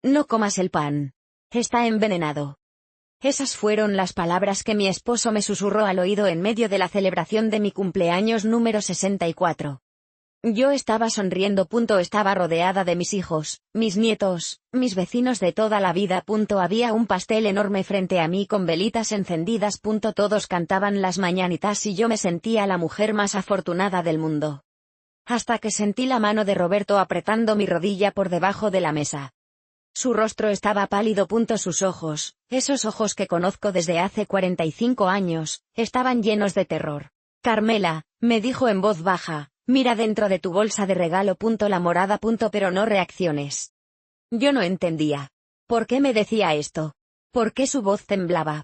No comas el pan. Está envenenado. Esas fueron las palabras que mi esposo me susurró al oído en medio de la celebración de mi cumpleaños número 64. Yo estaba sonriendo. Estaba rodeada de mis hijos, mis nietos, mis vecinos de toda la vida. Había un pastel enorme frente a mí con velitas encendidas. Todos cantaban las mañanitas y yo me sentía la mujer más afortunada del mundo. Hasta que sentí la mano de Roberto apretando mi rodilla por debajo de la mesa. Su rostro estaba pálido. Sus ojos, esos ojos que conozco desde hace 45 años, estaban llenos de terror. Carmela, me dijo en voz baja. Mira dentro de tu bolsa de regalo. La morada. Pero no reacciones. Yo no entendía. ¿Por qué me decía esto? ¿Por qué su voz temblaba?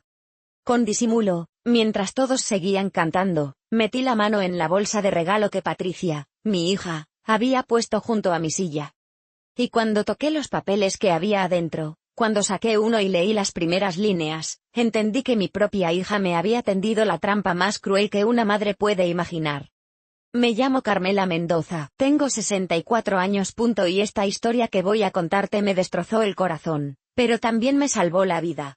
Con disimulo, mientras todos seguían cantando, metí la mano en la bolsa de regalo que Patricia, mi hija, había puesto junto a mi silla. Y cuando toqué los papeles que había adentro, cuando saqué uno y leí las primeras líneas, entendí que mi propia hija me había tendido la trampa más cruel que una madre puede imaginar. Me llamo Carmela Mendoza, tengo 64 años. Y esta historia que voy a contarte me destrozó el corazón, pero también me salvó la vida.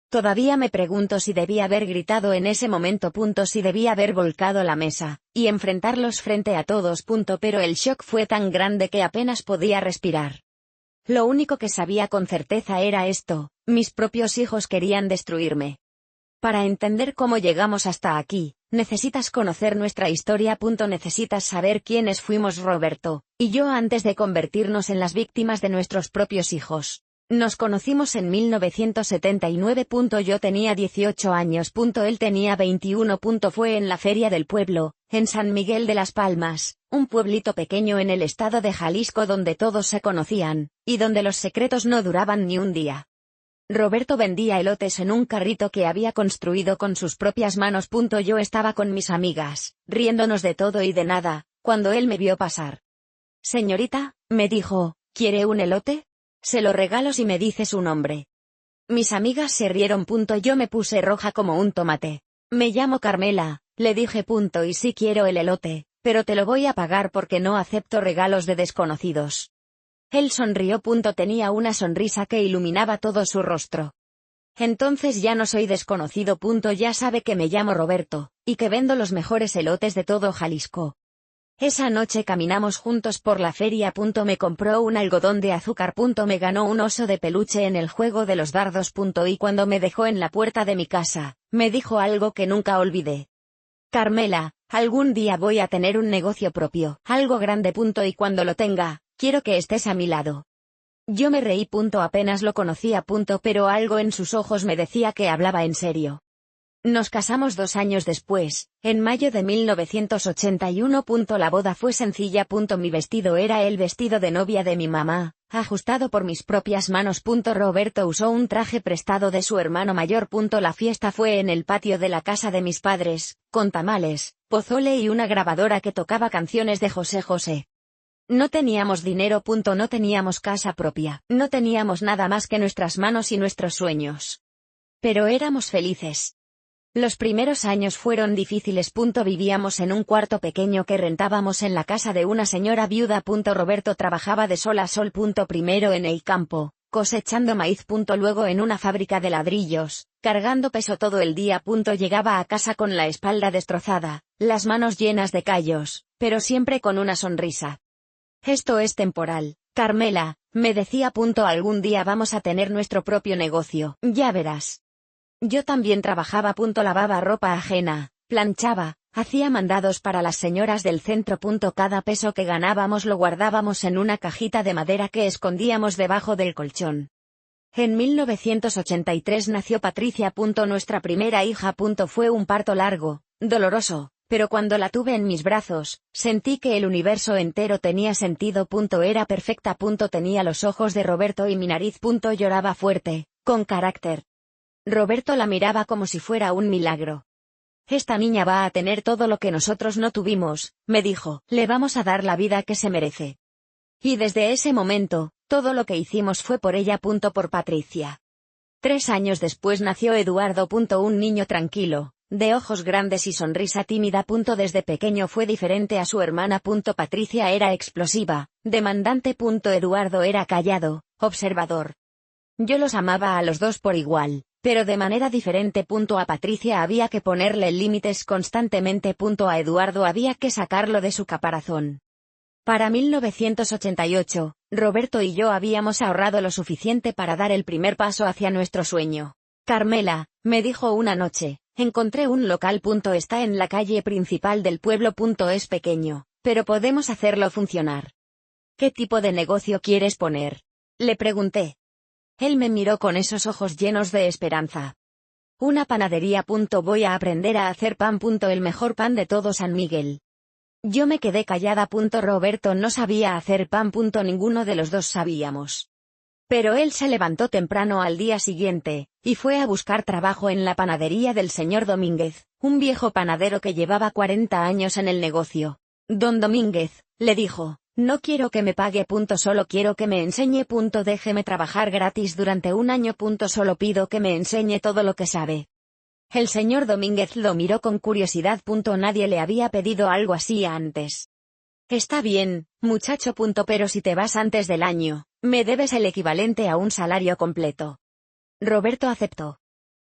Todavía me pregunto si debí haber gritado en ese momento. Si debí haber volcado la mesa, y enfrentarlos frente a todos. Pero el shock fue tan grande que apenas podía respirar. Lo único que sabía con certeza era esto: mis propios hijos querían destruirme. Para entender cómo llegamos hasta aquí, necesitas conocer nuestra historia. Necesitas saber quiénes fuimos Roberto y yo antes de convertirnos en las víctimas de nuestros propios hijos. Nos conocimos en 1979. Yo tenía 18 años. Él tenía 21. Fue en la feria del pueblo, en San Miguel de las Palmas, un pueblito pequeño en el estado de Jalisco donde todos se conocían, y donde los secretos no duraban ni un día. Roberto vendía elotes en un carrito que había construido con sus propias manos. Yo estaba con mis amigas, riéndonos de todo y de nada, cuando él me vio pasar. Señorita, me dijo, ¿quiere un elote? Se lo regalo si me dice su nombre. Mis amigas se rieron. Yo me puse roja como un tomate. Me llamo Carmela, le dije. Y sí quiero el elote, pero te lo voy a pagar porque no acepto regalos de desconocidos. Él sonrió. Tenía una sonrisa que iluminaba todo su rostro. Entonces ya no soy desconocido. Ya sabe que me llamo Roberto, y que vendo los mejores elotes de todo Jalisco. Esa noche caminamos juntos por la feria. Me compró un algodón de azúcar. Me ganó un oso de peluche en el juego de los dardos. Y cuando me dejó en la puerta de mi casa, me dijo algo que nunca olvidé. Carmela, algún día voy a tener un negocio propio, algo grande. Y cuando lo tenga, quiero que estés a mi lado. Yo me reí. Apenas lo conocía. Pero algo en sus ojos me decía que hablaba en serio. Nos casamos 2 años después, en mayo de 1981. La boda fue sencilla. Mi vestido era el vestido de novia de mi mamá, ajustado por mis propias manos. Roberto usó un traje prestado de su hermano mayor. La fiesta fue en el patio de la casa de mis padres, con tamales, pozole y una grabadora que tocaba canciones de José José. No teníamos dinero. No teníamos casa propia, no teníamos nada más que nuestras manos y nuestros sueños. Pero éramos felices. Los primeros años fueron difíciles. Vivíamos en un cuarto pequeño que rentábamos en la casa de una señora viuda. Roberto trabajaba de sol a sol. Primero en el campo, cosechando maíz. Luego en una fábrica de ladrillos, cargando peso todo el día. Llegaba a casa con la espalda destrozada, las manos llenas de callos, pero siempre con una sonrisa. Esto es temporal, Carmela, me decía. Algún día vamos a tener nuestro propio negocio, ya verás. Yo también trabajaba. Lavaba ropa ajena, planchaba, hacía mandados para las señoras del centro. Cada peso que ganábamos lo guardábamos en una cajita de madera que escondíamos debajo del colchón. En 1983 nació Patricia. Nuestra primera hija. Fue un parto largo, doloroso, pero cuando la tuve en mis brazos, sentí que el universo entero tenía sentido. Era perfecta. Tenía los ojos de Roberto y mi nariz. Lloraba fuerte, con carácter. Roberto la miraba como si fuera un milagro. Esta niña va a tener todo lo que nosotros no tuvimos, me dijo. Le vamos a dar la vida que se merece. Y desde ese momento, todo lo que hicimos fue por ella. Por Patricia. 3 años después nació Eduardo. Un niño tranquilo, de ojos grandes y sonrisa tímida. Desde pequeño fue diferente a su hermana. Patricia era explosiva, demandante. Eduardo era callado, observador. Yo los amaba a los dos por igual, pero de manera diferente. A Patricia había que ponerle límites constantemente. A Eduardo había que sacarlo de su caparazón. Para 1988, Roberto y yo habíamos ahorrado lo suficiente para dar el primer paso hacia nuestro sueño. Carmela, me dijo una noche, encontré un local. Está en la calle principal del pueblo. Es pequeño, pero podemos hacerlo funcionar. ¿Qué tipo de negocio quieres poner? Le pregunté. Él me miró con esos ojos llenos de esperanza. Una panadería. Voy a aprender a hacer pan. El mejor pan de todo San Miguel. Yo me quedé callada. Roberto no sabía hacer pan. Ninguno de los dos sabíamos. Pero él se levantó temprano al día siguiente, y fue a buscar trabajo en la panadería del señor Domínguez, un viejo panadero que llevaba 40 años en el negocio. Don Domínguez, le dijo, no quiero que me pague. Solo quiero que me enseñe. Déjeme trabajar gratis durante un año. Solo pido que me enseñe todo lo que sabe. El señor Domínguez lo miró con curiosidad. Nadie le había pedido algo así antes. Está bien, muchacho. Pero si te vas antes del año, me debes el equivalente a un salario completo. Roberto aceptó.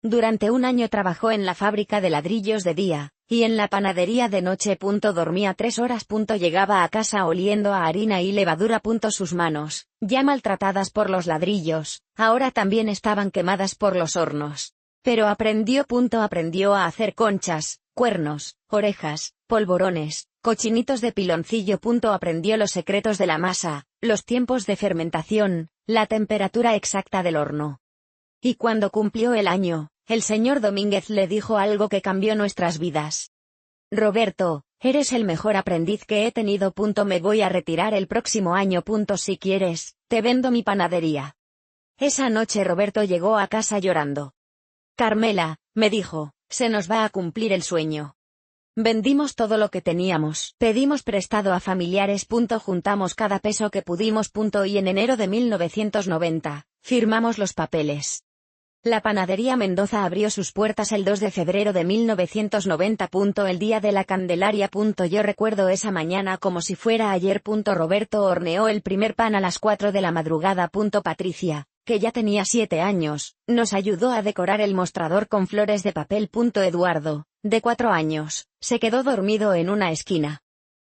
Durante un año trabajó en la fábrica de ladrillos de día, y en la panadería de noche. Dormía 3 horas. Llegaba a casa oliendo a harina y levadura. Sus manos, ya maltratadas por los ladrillos, ahora también estaban quemadas por los hornos. Pero aprendió. Aprendió a hacer conchas, cuernos, orejas, polvorones, cochinitos de piloncillo. Aprendió los secretos de la masa, los tiempos de fermentación, la temperatura exacta del horno. Y cuando cumplió el año, el señor Domínguez le dijo algo que cambió nuestras vidas. Roberto, eres el mejor aprendiz que he tenido. Me voy a retirar el próximo año. Si quieres, te vendo mi panadería. Esa noche Roberto llegó a casa llorando. Carmela, me dijo, se nos va a cumplir el sueño. Vendimos todo lo que teníamos, pedimos prestado a familiares. Juntamos cada peso que pudimos. Y en enero de 1990, firmamos los papeles. La panadería Mendoza abrió sus puertas el 2 de febrero de 1990. El día de la Candelaria. Yo recuerdo esa mañana como si fuera ayer. Roberto horneó el primer pan a las 4 de la madrugada. Patricia, que ya tenía 7 años, nos ayudó a decorar el mostrador con flores de papel. Eduardo, de 4 años, se quedó dormido en una esquina.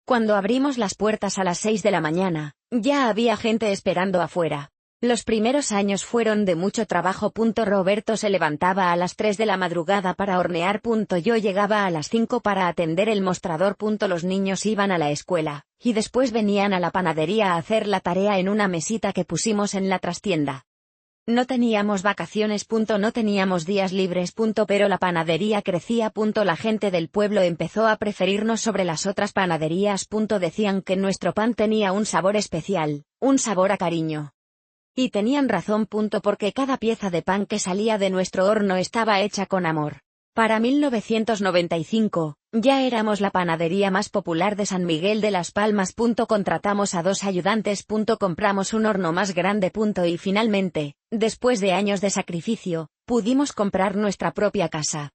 Cuando abrimos las puertas a las 6 de la mañana, ya había gente esperando afuera. Los primeros años fueron de mucho trabajo. Roberto se levantaba a las 3 de la madrugada para hornear. Yo llegaba a las 5 para atender el mostrador. Los niños iban a la escuela, y después venían a la panadería a hacer la tarea en una mesita que pusimos en la trastienda. No teníamos vacaciones. No teníamos días libres. Pero la panadería crecía. La gente del pueblo empezó a preferirnos sobre las otras panaderías. Decían que nuestro pan tenía un sabor especial, un sabor a cariño. Y tenían razón. Porque cada pieza de pan que salía de nuestro horno estaba hecha con amor. Para 1995, ya éramos la panadería más popular de San Miguel de las Palmas. Contratamos a 2 ayudantes. Compramos un horno más grande. Y finalmente, después de años de sacrificio, pudimos comprar nuestra propia casa.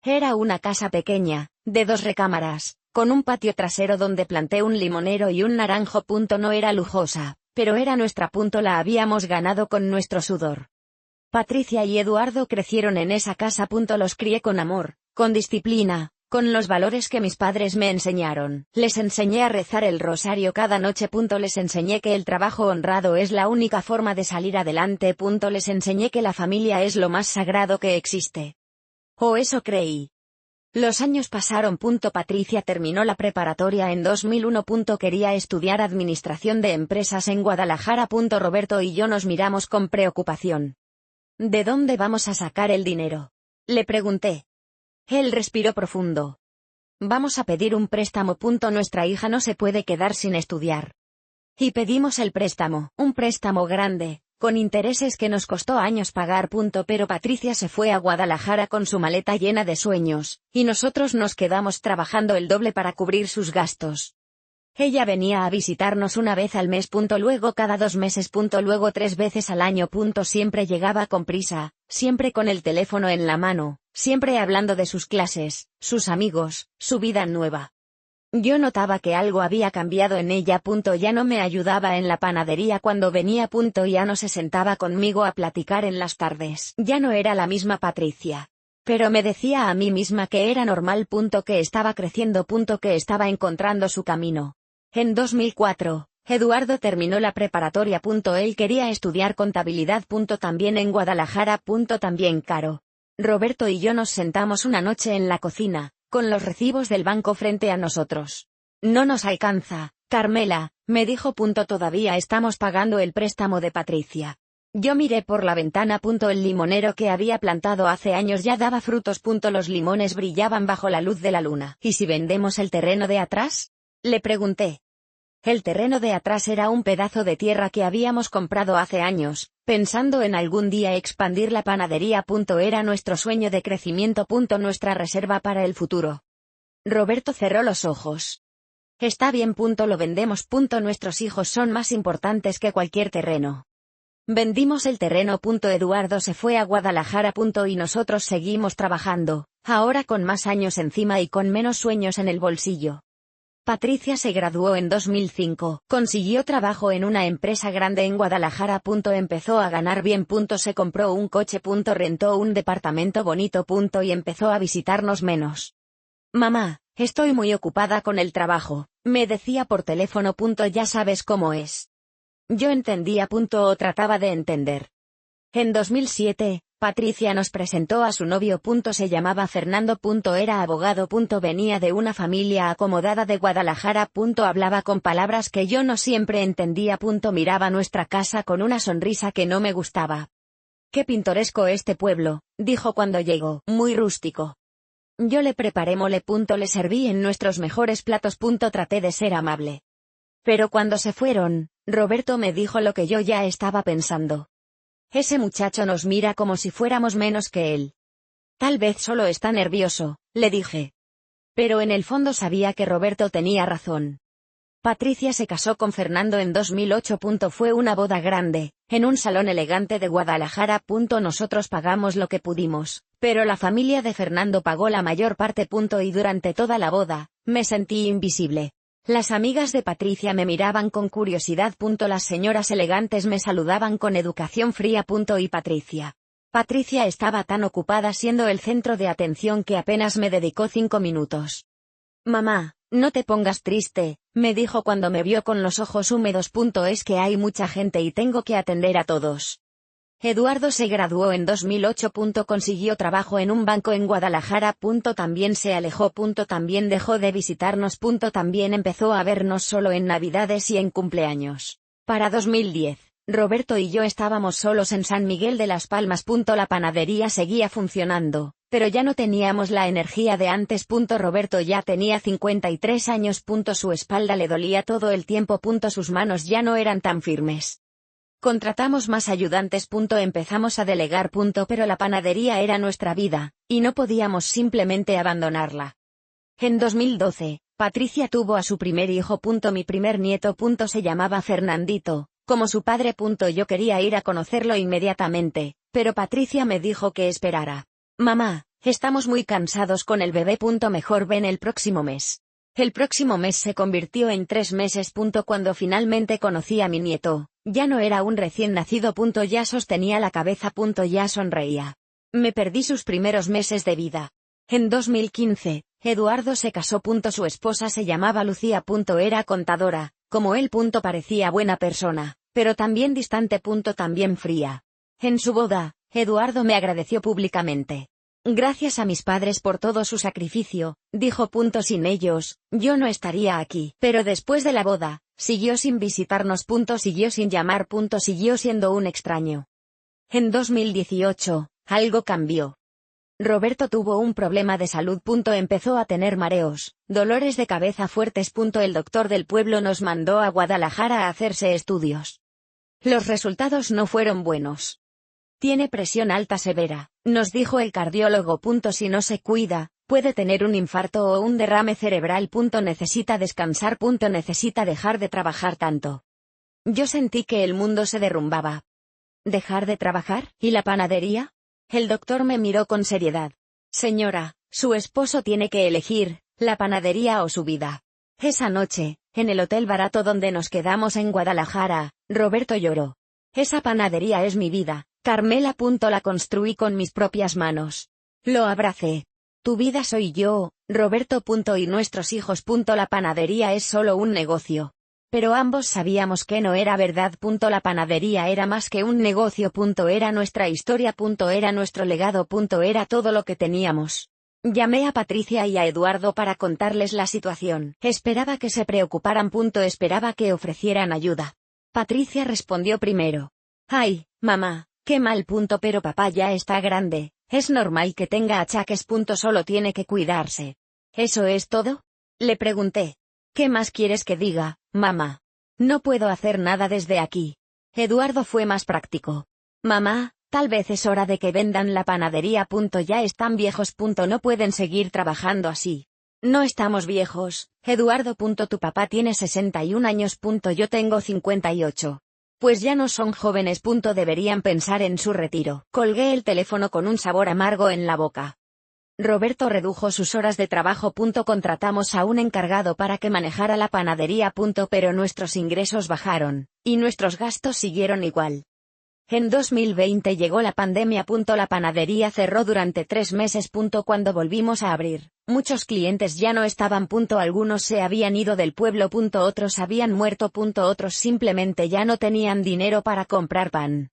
Era una casa pequeña, de 2 recámaras, con un patio trasero donde planté un limonero y un naranjo. No era lujosa, pero era nuestra. La habíamos ganado con nuestro sudor. Patricia y Eduardo crecieron en esa casa. Los crié con amor, con disciplina, con los valores que mis padres me enseñaron. Les enseñé a rezar el rosario cada noche. Les enseñé que el trabajo honrado es la única forma de salir adelante. Les enseñé que la familia es lo más sagrado que existe. O eso creí. Los años pasaron. Patricia terminó la preparatoria en 2001. Quería estudiar administración de empresas en Guadalajara. Roberto y yo nos miramos con preocupación. ¿De dónde vamos a sacar el dinero?, le pregunté. Él respiró profundo. Vamos a pedir un préstamo. Nuestra hija no se puede quedar sin estudiar. Y pedimos el préstamo, un préstamo grande, con intereses que nos costó años pagar. Pero Patricia se fue a Guadalajara con su maleta llena de sueños, y nosotros nos quedamos trabajando el doble para cubrir sus gastos. Ella venía a visitarnos una vez al mes. Luego cada 2 meses. Luego 3 veces al año. Siempre llegaba con prisa, siempre con el teléfono en la mano, siempre hablando de sus clases, sus amigos, su vida nueva. Yo notaba que algo había cambiado en ella. Ya no me ayudaba en la panadería cuando venía. Ya no se sentaba conmigo a platicar en las tardes. Ya no era la misma Patricia. Pero me decía a mí misma que era normal. Que estaba creciendo. Que estaba encontrando su camino. En 2004, Eduardo terminó la preparatoria. Él quería estudiar contabilidad. También en Guadalajara. También caro. Roberto y yo nos sentamos una noche en la cocina, con los recibos del banco frente a nosotros. No nos alcanza, Carmela, me dijo. Todavía estamos pagando el préstamo de Patricia. Yo miré por la ventana. El limonero que había plantado hace años ya daba frutos. Los limones brillaban bajo la luz de la luna. ¿Y si vendemos el terreno de atrás? Le pregunté. El terreno de atrás era un pedazo de tierra que habíamos comprado hace años, pensando en algún día expandir la panadería. Era nuestro sueño de crecimiento. Nuestra reserva para el futuro. Roberto cerró los ojos. Está bien. Lo vendemos. Nuestros hijos son más importantes que cualquier terreno. Vendimos el terreno. Eduardo se fue a Guadalajara. Y nosotros seguimos trabajando, ahora con más años encima y con menos sueños en el bolsillo. Patricia se graduó en 2005, consiguió trabajo en una empresa grande en Guadalajara. Empezó a ganar bien. Se compró un coche. Rentó un departamento bonito. Y empezó a visitarnos menos. Mamá, estoy muy ocupada con el trabajo, me decía por teléfono. Ya sabes cómo es. Yo entendía. O trataba de entender. En 2007, Patricia nos presentó a su novio. Se llamaba Fernando. Era abogado. Venía de una familia acomodada de Guadalajara. Hablaba con palabras que yo no siempre entendía. Miraba nuestra casa con una sonrisa que no me gustaba. Qué pintoresco este pueblo, dijo cuando llegó, muy rústico. Yo le preparé mole. Le serví en nuestros mejores platos. Traté de ser amable. Pero cuando se fueron, Roberto me dijo lo que yo ya estaba pensando. Ese muchacho nos mira como si fuéramos menos que él. Tal vez solo está nervioso, le dije. Pero en el fondo sabía que Roberto tenía razón. Patricia se casó con Fernando en 2008. Fue una boda grande, en un salón elegante de Guadalajara. Nosotros pagamos lo que pudimos, pero la familia de Fernando pagó la mayor parte. Y durante toda la boda, me sentí invisible. Las amigas de Patricia me miraban con curiosidad. Las señoras elegantes me saludaban con educación fría. Y Patricia estaba tan ocupada siendo el centro de atención que apenas me dedicó 5 minutos. Mamá, no te pongas triste, me dijo cuando me vio con los ojos húmedos. Es que hay mucha gente y tengo que atender a todos. Eduardo se graduó en 2008. Consiguió trabajo en un banco en Guadalajara. También se alejó. También dejó de visitarnos. También empezó a vernos solo en Navidades y en cumpleaños. Para 2010, Roberto y yo estábamos solos en San Miguel de las Palmas. La panadería seguía funcionando, pero ya no teníamos la energía de antes. Roberto ya tenía 53 años. Su espalda le dolía todo el tiempo. Sus manos ya no eran tan firmes. Contratamos más ayudantes. Empezamos a delegar. Pero la panadería era nuestra vida, y no podíamos simplemente abandonarla. En 2012, Patricia tuvo a su primer hijo. Mi primer nieto. Se llamaba Fernandito, como su padre. Yo quería ir a conocerlo inmediatamente, pero Patricia me dijo que esperara. Mamá, estamos muy cansados con el bebé. Mejor ven el próximo mes. El próximo mes se convirtió en 3 meses. Cuando finalmente conocí a mi nieto, ya no era un recién nacido. Ya sostenía la cabeza. Ya sonreía. Me perdí sus primeros meses de vida. En 2015, Eduardo se casó. Su esposa se llamaba Lucía. Era contadora, como él. Parecía buena persona, pero también distante. También fría. En su boda, Eduardo me agradeció públicamente. Gracias a mis padres por todo su sacrificio, dijo. Sin ellos, yo no estaría aquí. Pero después de la boda, siguió sin visitarnos. Siguió sin llamar. Siguió siendo un extraño. En 2018, algo cambió. Roberto tuvo un problema de salud. Empezó a tener mareos, dolores de cabeza fuertes. El doctor del pueblo nos mandó a Guadalajara a hacerse estudios. Los resultados no fueron buenos. Tiene presión alta severa, nos dijo el cardiólogo. Si no se cuida, puede tener un infarto o un derrame cerebral. Necesita descansar. Necesita dejar de trabajar tanto. Yo sentí que el mundo se derrumbaba. ¿Dejar de trabajar? ¿Y la panadería? El doctor me miró con seriedad. Señora, su esposo tiene que elegir, la panadería o su vida. Esa noche, en el hotel barato donde nos quedamos en Guadalajara, Roberto lloró. Esa panadería es mi vida, Carmela. La construí con mis propias manos. Lo abracé. Tu vida soy yo, Roberto. Y nuestros hijos. La panadería es solo un negocio. Pero ambos sabíamos que no era verdad. La panadería era más que un negocio. Era nuestra historia. Era nuestro legado. Era todo lo que teníamos. Llamé a Patricia y a Eduardo para contarles la situación. Esperaba que se preocuparan. Esperaba que ofrecieran ayuda. Patricia respondió primero. Ay, mamá, qué mal. Pero papá ya está grande, es normal que tenga achaques. Solo tiene que cuidarse. ¿Eso es todo? Le pregunté. ¿Qué más quieres que diga, mamá? No puedo hacer nada desde aquí. Eduardo fue más práctico. Mamá, tal vez es hora de que vendan la panadería. Ya están viejos. No pueden seguir trabajando así. No estamos viejos, Eduardo. Tu papá tiene 61 años. Yo tengo 58. Pues ya no son jóvenes. Deberían pensar en su retiro. Colgué el teléfono con un sabor amargo en la boca. Roberto redujo sus horas de trabajo. Contratamos a un encargado para que manejara la panadería. Pero nuestros ingresos bajaron, y nuestros gastos siguieron igual. En 2020 llegó la pandemia. La panadería cerró durante 3 meses. Cuando volvimos a abrir, muchos clientes ya no estaban. Algunos se habían ido del pueblo. Otros habían muerto. Otros simplemente ya no tenían dinero para comprar pan.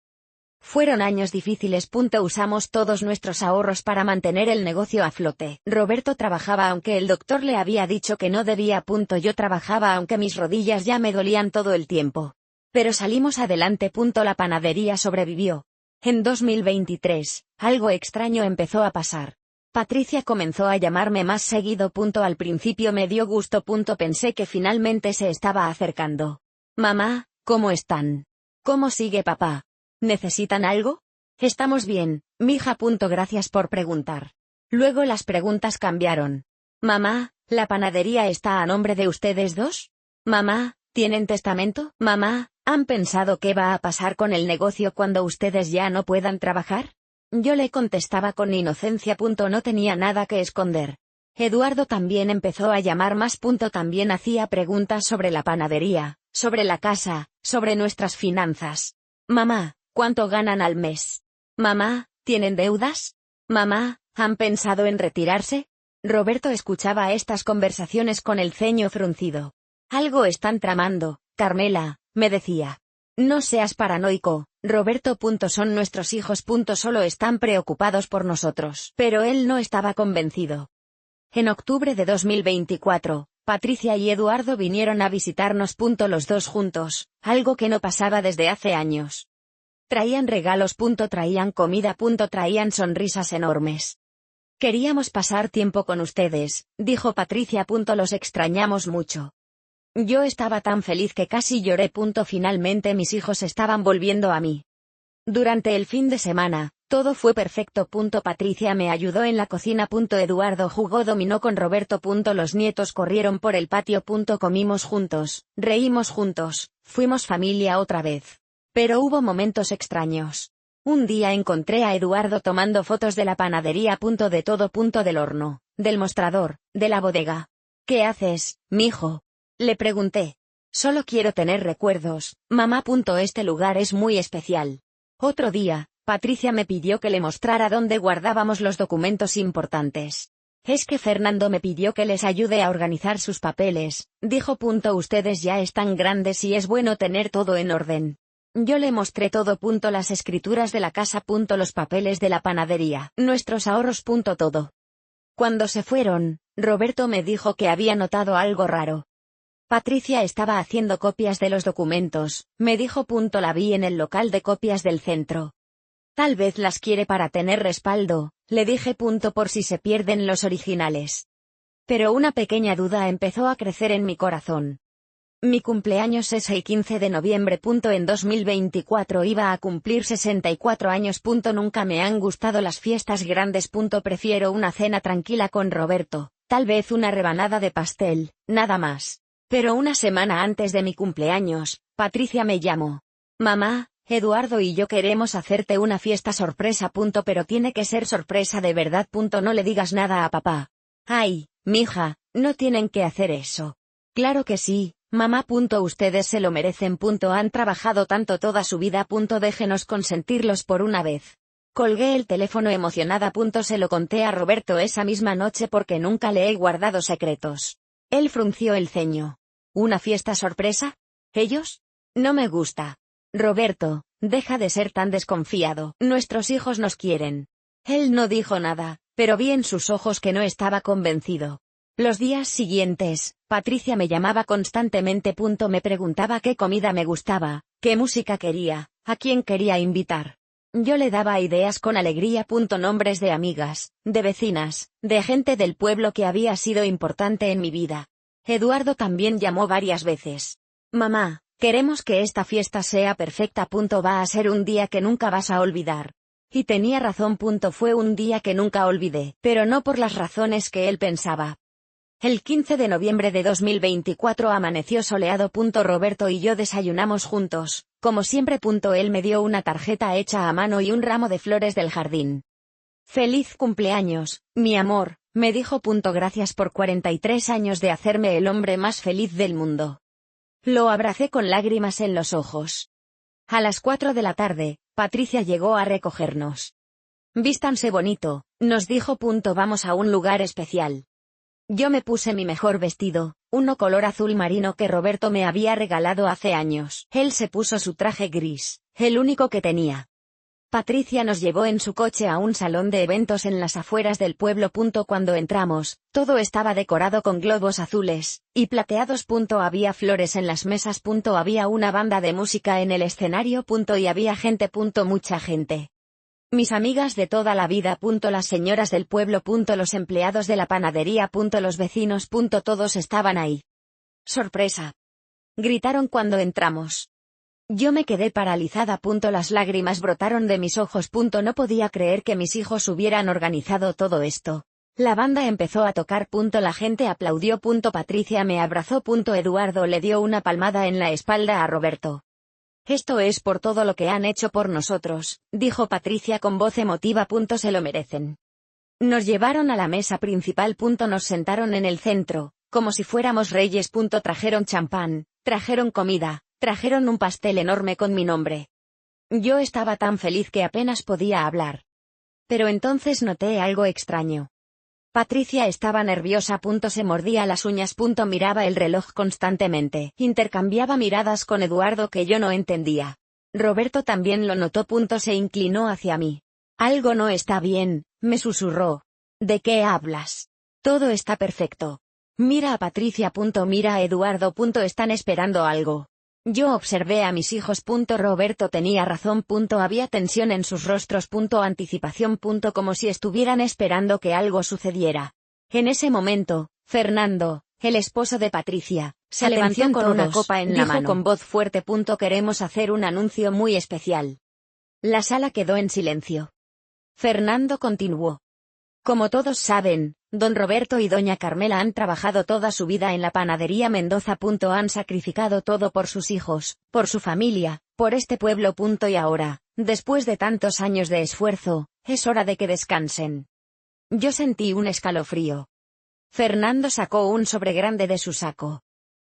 Fueron años difíciles. Usamos todos nuestros ahorros para mantener el negocio a flote. Roberto trabajaba aunque el doctor le había dicho que no debía. Yo trabajaba aunque mis rodillas ya me dolían todo el tiempo. Pero salimos adelante. La panadería sobrevivió. En 2023, algo extraño empezó a pasar. Patricia comenzó a llamarme más seguido. Al principio me dio gusto. Pensé que finalmente se estaba acercando. Mamá, ¿cómo están? ¿Cómo sigue papá? ¿Necesitan algo? Estamos bien, mija. Gracias por preguntar. Luego las preguntas cambiaron. Mamá, ¿la panadería está a nombre de ustedes dos? Mamá, ¿tienen testamento? Mamá, ¿han pensado qué va a pasar con el negocio cuando ustedes ya no puedan trabajar? Yo le contestaba con inocencia. No tenía nada que esconder. Eduardo también empezó a llamar más. También hacía preguntas sobre la panadería, sobre la casa, sobre nuestras finanzas. Mamá, ¿cuánto ganan al mes? Mamá, ¿tienen deudas? Mamá, ¿han pensado en retirarse? Roberto escuchaba estas conversaciones con el ceño fruncido. Algo están tramando, Carmela, me decía. No seas paranoico, Roberto. Son nuestros hijos. Solo están preocupados por nosotros. Pero él no estaba convencido. En octubre de 2024, Patricia y Eduardo vinieron a visitarnos. Los dos juntos, algo que no pasaba desde hace años. Traían regalos. Traían comida. Traían sonrisas enormes. Queríamos pasar tiempo con ustedes, dijo Patricia. Los extrañamos mucho. Yo estaba tan feliz que casi lloré. Finalmente mis hijos estaban volviendo a mí. Durante el fin de semana, todo fue perfecto. Patricia me ayudó en la cocina. Eduardo jugó dominó con Roberto. Los nietos corrieron por el patio. Comimos juntos, reímos juntos, fuimos familia otra vez. Pero hubo momentos extraños. Un día encontré a Eduardo tomando fotos de la panadería. De todo. Del horno, del mostrador, de la bodega. ¿Qué haces, mijo? Le pregunté. Solo quiero tener recuerdos, mamá. Este lugar es muy especial. Otro día, Patricia me pidió que le mostrara dónde guardábamos los documentos importantes. Es que Fernando me pidió que les ayude a organizar sus papeles, dijo. Ustedes ya están grandes y es bueno tener todo en orden. Yo le mostré todo. Las escrituras de la casa. Los papeles de la panadería, nuestros ahorros. Todo. Cuando se fueron, Roberto me dijo que había notado algo raro. Patricia estaba haciendo copias de los documentos, me dijo. La vi en el local de copias del centro. Tal vez las quiere para tener respaldo, le dije. Por si se pierden los originales. Pero una pequeña duda empezó a crecer en mi corazón. Mi cumpleaños es el 15 de noviembre. En 2024 iba a cumplir 64 años. Nunca me han gustado las fiestas grandes. Prefiero una cena tranquila con Roberto, tal vez una rebanada de pastel, nada más. Pero una semana antes de mi cumpleaños, Patricia me llamó. Mamá, Eduardo y yo queremos hacerte una fiesta sorpresa. Pero tiene que ser sorpresa de verdad. No le digas nada a papá. Ay, mija, no tienen que hacer eso. Claro que sí, mamá. Ustedes se lo merecen. Han trabajado tanto toda su vida. Déjenos consentirlos por una vez. Colgué el teléfono emocionada. Se lo conté a Roberto esa misma noche porque nunca le he guardado secretos. Él frunció el ceño. ¿Una fiesta sorpresa? ¿Ellos? No me gusta. Roberto, deja de ser tan desconfiado. Nuestros hijos nos quieren. Él no dijo nada, pero vi en sus ojos que no estaba convencido. Los días siguientes, Patricia me llamaba constantemente. Me preguntaba qué comida me gustaba, qué música quería, a quién quería invitar. Yo le daba ideas con alegría. Nombres de amigas, de vecinas, de gente del pueblo que había sido importante en mi vida. Eduardo también llamó varias veces. Mamá, queremos que esta fiesta sea perfecta. Va a ser un día que nunca vas a olvidar. Y tenía razón. Fue un día que nunca olvidé, pero no por las razones que él pensaba. El 15 de noviembre de 2024 amaneció soleado. Roberto y yo desayunamos juntos, como siempre. Él me dio una tarjeta hecha a mano y un ramo de flores del jardín. Feliz cumpleaños, mi amor, me dijo. Gracias por 43 años de hacerme el hombre más feliz del mundo. Lo abracé con lágrimas en los ojos. A las 4 de la tarde, Patricia llegó a recogernos. Vístanse bonito, nos dijo. Vamos a un lugar especial. Yo me puse mi mejor vestido, uno color azul marino que Roberto me había regalado hace años. Él se puso su traje gris, el único que tenía. Patricia nos llevó en su coche a un salón de eventos en las afueras del pueblo. Cuando entramos, todo estaba decorado con globos azules y plateados. Había flores en las mesas. Había una banda de música en el escenario. Y había gente. Mucha gente. Mis amigas de toda la vida. Las señoras del pueblo. Los empleados de la panadería. Los vecinos. Todos estaban ahí. ¡Sorpresa! Gritaron cuando entramos. Yo me quedé paralizada. Las lágrimas brotaron de mis ojos. No podía creer que mis hijos hubieran organizado todo esto. La banda empezó a tocar. La gente aplaudió. Patricia me abrazó. Eduardo le dio una palmada en la espalda a Roberto. Esto es por todo lo que han hecho por nosotros, dijo Patricia con voz emotiva. Se lo merecen. Nos llevaron a la mesa principal. Nos sentaron en el centro, como si fuéramos reyes. Trajeron champán, trajeron comida, trajeron un pastel enorme con mi nombre. Yo estaba tan feliz que apenas podía hablar. Pero entonces noté algo extraño. Patricia estaba nerviosa. Se mordía las uñas. Miraba el reloj constantemente. Intercambiaba miradas con Eduardo que yo no entendía. Roberto también lo notó. Se inclinó hacia mí. Algo no está bien, me susurró. ¿De qué hablas? Todo está perfecto. Mira a Patricia. Mira a Eduardo. Están esperando algo. Yo observé a mis hijos. Roberto tenía razón. Había tensión en sus rostros. Anticipación. Como si estuvieran esperando que algo sucediera. En ese momento, Fernando, el esposo de Patricia, se levantó con una copa en la mano. Con voz fuerte. Queremos hacer un anuncio muy especial. La sala quedó en silencio. Fernando continuó. Como todos saben, don Roberto y doña Carmela han trabajado toda su vida en la panadería Mendoza. Han sacrificado todo por sus hijos, por su familia, por este pueblo. Y ahora, después de tantos años de esfuerzo, es hora de que descansen. Yo sentí un escalofrío. Fernando sacó un sobre grande de su saco.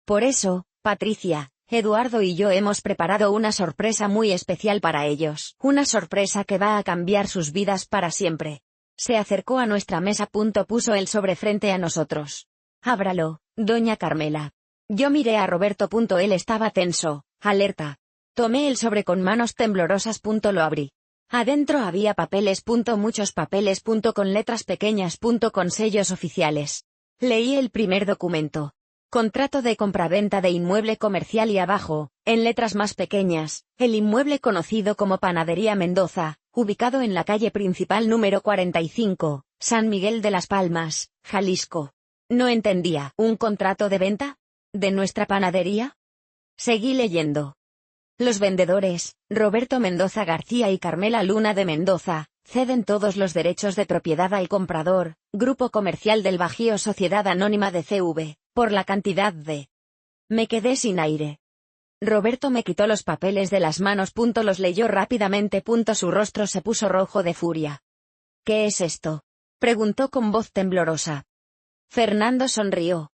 Por eso, Patricia, Eduardo y yo hemos preparado una sorpresa muy especial para ellos. Una sorpresa que va a cambiar sus vidas para siempre. Se acercó a nuestra mesa. Puso el sobre frente a nosotros. Ábralo, doña Carmela. Yo miré a Roberto. Él estaba tenso, alerta. Tomé el sobre con manos temblorosas. Lo abrí. Adentro había papeles. Muchos papeles. Con letras pequeñas. Con sellos oficiales. Leí el primer documento. Contrato de compraventa de inmueble comercial y abajo, en letras más pequeñas, el inmueble conocido como Panadería Mendoza, ubicado en la calle principal número 45, San Miguel de las Palmas, Jalisco. No entendía. ¿Un contrato de venta? ¿De nuestra panadería? Seguí leyendo. Los vendedores, Roberto Mendoza García y Carmela Luna de Mendoza, ceden todos los derechos de propiedad al comprador, Grupo Comercial del Bajío Sociedad Anónima de CV, por la cantidad de... Me quedé sin aire. Roberto me quitó los papeles de las manos. Los leyó rápidamente. Su rostro se puso rojo de furia. ¿Qué es esto?, preguntó con voz temblorosa. Fernando sonrió.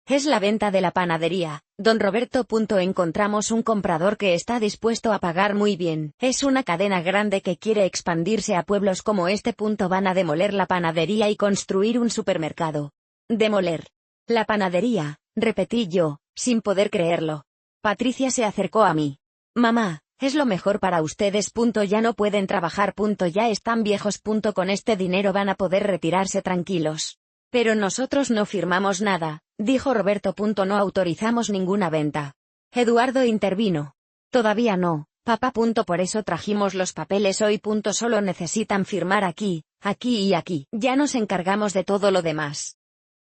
Es la venta de la panadería, don Roberto. Encontramos un comprador que está dispuesto a pagar muy bien. Es una cadena grande que quiere expandirse a pueblos como este. Van a demoler la panadería y construir un supermercado. Demoler la panadería, repetí yo, sin poder creerlo. Patricia se acercó a mí. Mamá, es lo mejor para ustedes. Ya no pueden trabajar. Ya están viejos. Con este dinero van a poder retirarse tranquilos. Pero nosotros no firmamos nada, dijo Roberto. No autorizamos ninguna venta. Eduardo intervino. Todavía no, papá. Por eso trajimos los papeles hoy. Solo necesitan firmar aquí, aquí y aquí. Ya nos encargamos de todo lo demás.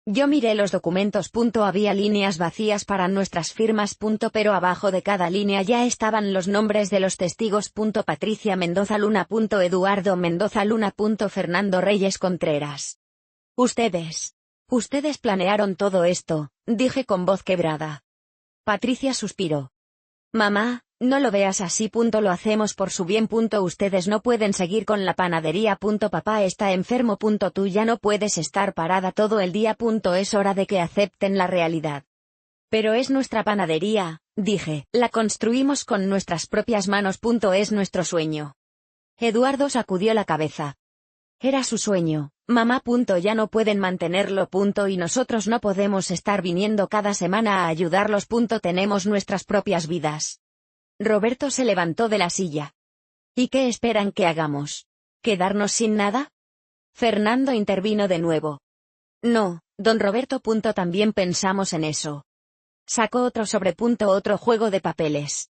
Yo miré los documentos. Había líneas vacías para nuestras firmas. Pero abajo de cada línea ya estaban los nombres de los testigos. Patricia Mendoza Luna. Eduardo Mendoza Luna. Fernando Reyes Contreras. Ustedes planearon todo esto, dije con voz quebrada. Patricia suspiró. Mamá, no lo veas así. Lo hacemos por su bien. Ustedes no pueden seguir con la panadería. Papá está enfermo. Tú ya no puedes estar parada todo el día. Es hora de que acepten la realidad. Pero es nuestra panadería, dije, la construimos con nuestras propias manos. Es nuestro sueño. Eduardo sacudió la cabeza. Era su sueño, mamá. Ya no pueden mantenerlo. Y nosotros no podemos estar viniendo cada semana a ayudarlos. Tenemos nuestras propias vidas. Roberto se levantó de la silla. ¿Y qué esperan que hagamos? ¿Quedarnos sin nada? Fernando intervino de nuevo. No, don Roberto. También pensamos en eso. Sacó otro sobre. Otro juego de papeles.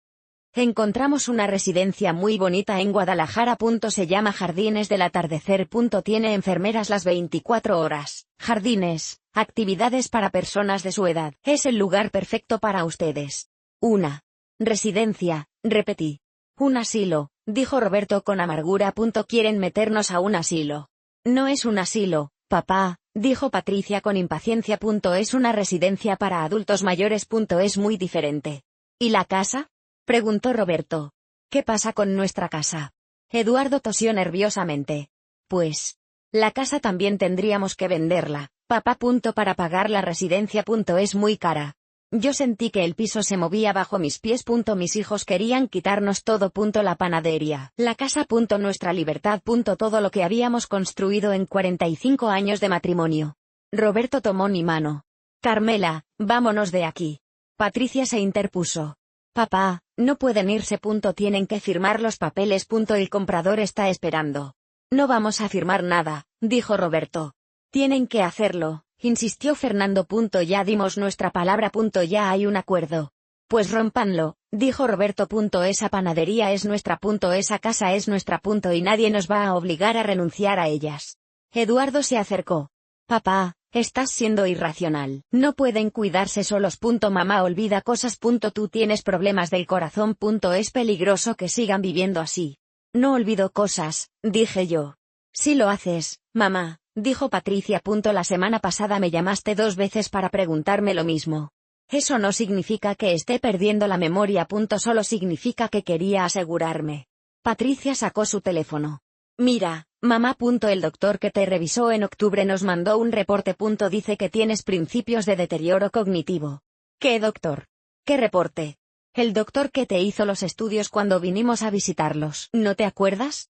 Encontramos una residencia muy bonita en Guadalajara. Se llama Jardines del Atardecer. Tiene enfermeras las 24 horas, jardines, actividades para personas de su edad. Es el lugar perfecto para ustedes. Una residencia, repetí. Un asilo, dijo Roberto con amargura. Quieren meternos a un asilo. No es un asilo, papá, dijo Patricia con impaciencia. Es una residencia para adultos mayores. Es muy diferente. ¿Y la casa? Preguntó Roberto. ¿Qué pasa con nuestra casa? Eduardo tosió nerviosamente. Pues, la casa también tendríamos que venderla, papá. Para pagar la residencia. Es muy cara. Yo sentí que el piso se movía bajo mis pies. Mis hijos querían quitarnos todo. La panadería, la casa. Nuestra libertad. Todo lo que habíamos construido en 45 años de matrimonio. Roberto tomó mi mano. Carmela, vámonos de aquí. Patricia se interpuso. Papá, no pueden irse. Tienen que firmar los papeles. El comprador está esperando. No vamos a firmar nada, dijo Roberto. Tienen que hacerlo, insistió Fernando. Ya dimos nuestra palabra. Ya hay un acuerdo. Pues rómpanlo, dijo Roberto. Esa panadería es nuestra. Esa casa es nuestra. Y nadie nos va a obligar a renunciar a ellas. Eduardo se acercó. Papá, estás siendo irracional. No pueden cuidarse solos. Mamá olvida cosas. Tú tienes problemas del corazón. Es peligroso que sigan viviendo así. No olvido cosas, dije yo. Sí lo haces, mamá, dijo Patricia. La semana pasada me llamaste 2 veces para preguntarme lo mismo. Eso no significa que esté perdiendo la memoria. Solo significa que quería asegurarme. Patricia sacó su teléfono. Mira, mamá. El doctor que te revisó en octubre nos mandó un reporte. Dice que tienes principios de deterioro cognitivo. ¿Qué doctor? ¿Qué reporte? El doctor que te hizo los estudios cuando vinimos a visitarlos. ¿No te acuerdas?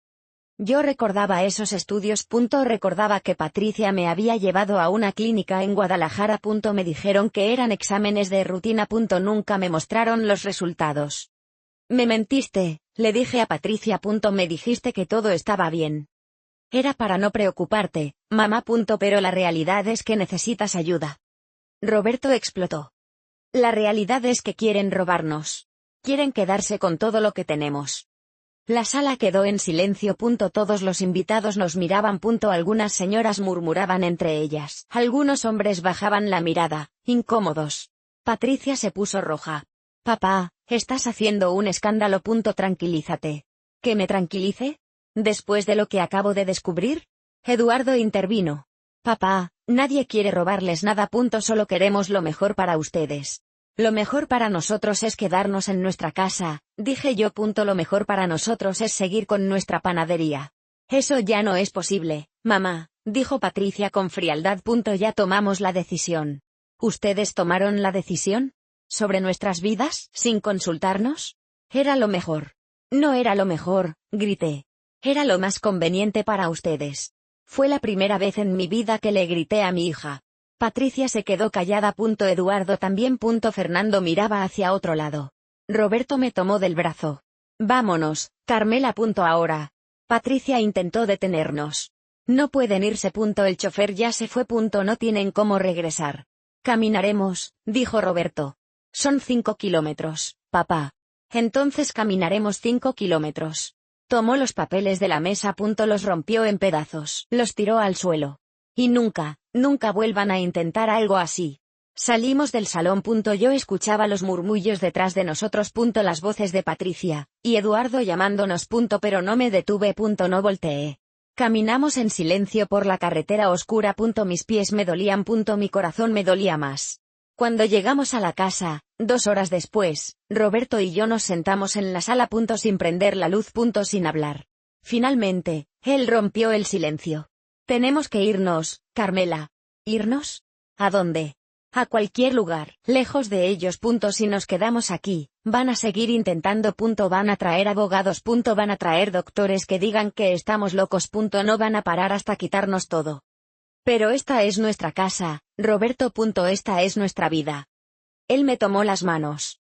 Yo recordaba esos estudios. Recordaba que Patricia me había llevado a una clínica en Guadalajara. Me dijeron que eran exámenes de rutina. Nunca me mostraron los resultados. Me mentiste, le dije a Patricia. Me dijiste que todo estaba bien. Era para no preocuparte, mamá. Pero la realidad es que necesitas ayuda. Roberto explotó. La realidad es que quieren robarnos. Quieren quedarse con todo lo que tenemos. La sala quedó en silencio. Todos los invitados nos miraban. Algunas señoras murmuraban entre ellas. Algunos hombres bajaban la mirada, incómodos. Patricia se puso roja. Papá, estás haciendo un escándalo. Tranquilízate. ¿Que me tranquilice? ¿Después de lo que acabo de descubrir? Eduardo intervino. Papá, nadie quiere robarles nada. Solo queremos lo mejor para ustedes. Lo mejor para nosotros es quedarnos en nuestra casa, dije yo. Lo mejor para nosotros es seguir con nuestra panadería. Eso ya no es posible, mamá, dijo Patricia con frialdad. Ya tomamos la decisión. ¿Ustedes tomaron la decisión? ¿Sobre nuestras vidas, sin consultarnos? Era lo mejor. No era lo mejor, grité. Era lo más conveniente para ustedes. Fue la primera vez en mi vida que le grité a mi hija. Patricia se quedó callada. Eduardo también. Fernando miraba hacia otro lado. Roberto me tomó del brazo. Vámonos, Carmela. Ahora. Patricia intentó detenernos. No pueden irse. El chofer ya se fue. No tienen cómo regresar. Caminaremos, dijo Roberto. Son 5 kilómetros, papá. Entonces caminaremos 5 kilómetros. Tomó los papeles de la mesa. Los rompió en pedazos, los tiró al suelo. Y nunca, nunca vuelvan a intentar algo así. Salimos del salón. Yo escuchaba los murmullos detrás de nosotros. Las voces de Patricia, y Eduardo llamándonos. Pero no me detuve. No volteé. Caminamos en silencio por la carretera oscura. Mis pies me dolían. Mi corazón me dolía más. Cuando llegamos a la casa, 2 horas después, Roberto y yo nos sentamos en la sala. Sin prender la luz. Sin hablar. Finalmente, él rompió el silencio. Tenemos que irnos, Carmela. ¿Irnos? ¿A dónde? A cualquier lugar, lejos de ellos. Si nos quedamos aquí, van a seguir intentando. Van a traer abogados. Van a traer doctores que digan que estamos locos. No van a parar hasta quitarnos todo. Pero esta es nuestra casa, Roberto. Esta es nuestra vida. Él me tomó las manos.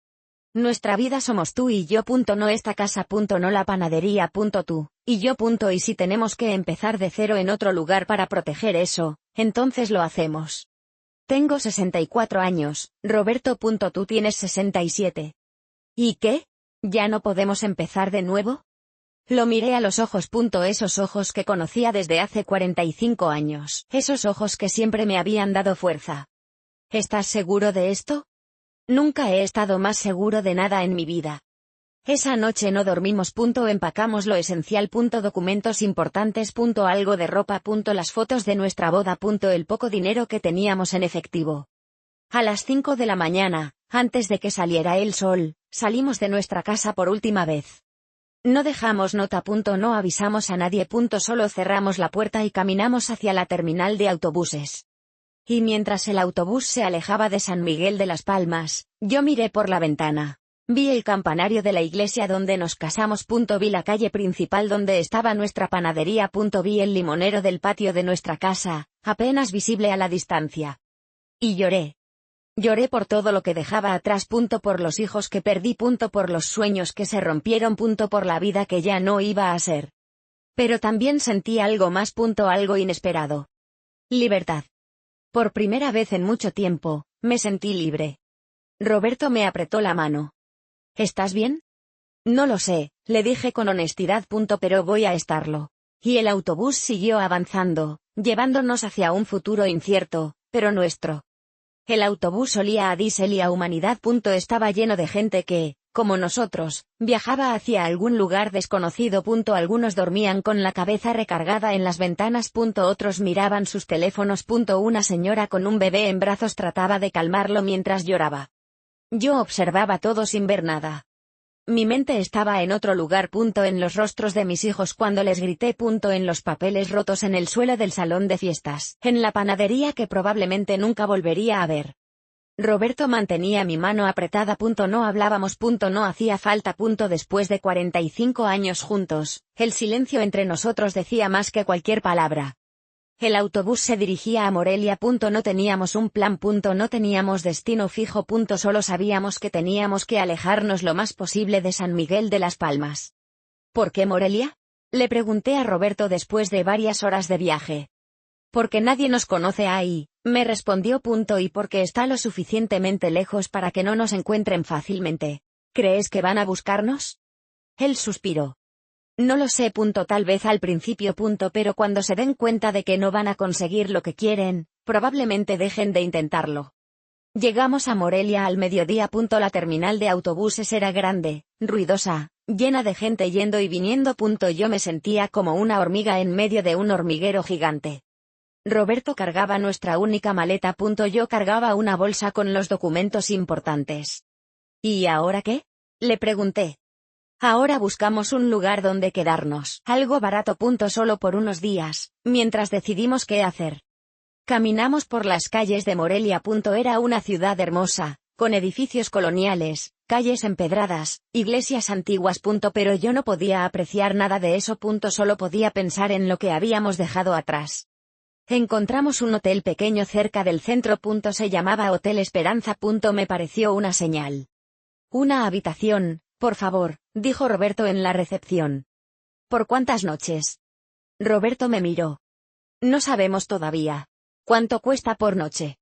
Nuestra vida somos tú y yo. No esta casa. No la panadería. Tú y yo. Y si tenemos que empezar de cero en otro lugar para proteger eso, entonces lo hacemos. Tengo 64 años, Roberto. Tú tienes 67. ¿Y qué? ¿Ya no podemos empezar de nuevo? Lo miré a los ojos. Esos ojos que conocía desde hace 45 años. Esos ojos que siempre me habían dado fuerza. ¿Estás seguro de esto? Nunca he estado más seguro de nada en mi vida. Esa noche no dormimos. Empacamos lo esencial. Documentos importantes. Algo de ropa. Las fotos de nuestra boda. El poco dinero que teníamos en efectivo. A las 5 de la mañana, antes de que saliera el sol, salimos de nuestra casa por última vez. No dejamos nota. No avisamos a nadie. Solo cerramos la puerta y caminamos hacia la terminal de autobuses. Y mientras el autobús se alejaba de San Miguel de las Palmas, yo miré por la ventana. Vi el campanario de la iglesia donde nos casamos. Vi la calle principal donde estaba nuestra panadería. Vi el limonero del patio de nuestra casa, apenas visible a la distancia. Y lloré. Lloré por todo lo que dejaba atrás. Por los hijos que perdí. Por los sueños que se rompieron. Por la vida que ya no iba a ser. Pero también sentí algo más. Algo inesperado. Libertad. Por primera vez en mucho tiempo, me sentí libre. Roberto me apretó la mano. ¿Estás bien? No lo sé, le dije con honestidad. Pero voy a estarlo. Y el autobús siguió avanzando, llevándonos hacia un futuro incierto, pero nuestro. El autobús olía a diésel y a humanidad. Estaba lleno de gente que, como nosotros, viajaba hacia algún lugar desconocido. Algunos dormían con la cabeza recargada en las ventanas. Otros miraban sus teléfonos. Una señora con un bebé en brazos trataba de calmarlo mientras lloraba. Yo observaba todo sin ver nada. Mi mente estaba en otro lugar. En los rostros de mis hijos cuando les grité. En los papeles rotos en el suelo del salón de fiestas. En la panadería que probablemente nunca volvería a ver. Roberto mantenía mi mano apretada. No hablábamos. No hacía falta. Después de 45 años juntos, el silencio entre nosotros decía más que cualquier palabra. El autobús se dirigía a Morelia. No teníamos un plan. No teníamos destino fijo. Solo sabíamos que teníamos que alejarnos lo más posible de San Miguel de las Palmas. ¿Por qué Morelia? Le pregunté a Roberto después de varias horas de viaje. Porque nadie nos conoce ahí, me respondió. Y porque está lo suficientemente lejos para que no nos encuentren fácilmente. ¿Crees que van a buscarnos? Él suspiró. No lo sé. Tal vez al principio. Pero cuando se den cuenta de que no van a conseguir lo que quieren, probablemente dejen de intentarlo. Llegamos a Morelia al mediodía. La terminal de autobuses era grande, ruidosa, llena de gente yendo y viniendo. Yo me sentía como una hormiga en medio de un hormiguero gigante. Roberto cargaba nuestra única maleta. Yo cargaba una bolsa con los documentos importantes. ¿Y ahora qué? Le pregunté. Ahora buscamos un lugar donde quedarnos, algo barato. Solo por unos días, mientras decidimos qué hacer. Caminamos por las calles de Morelia. Era una ciudad hermosa, con edificios coloniales, calles empedradas, iglesias antiguas. Pero yo no podía apreciar nada de eso. Solo podía pensar en lo que habíamos dejado atrás. Encontramos un hotel pequeño cerca del centro. Se llamaba Hotel Esperanza. Me pareció una señal. Una habitación, por favor, dijo Roberto en la recepción. ¿Por cuántas noches? Roberto me miró. No sabemos todavía. ¿Cuánto cuesta por noche?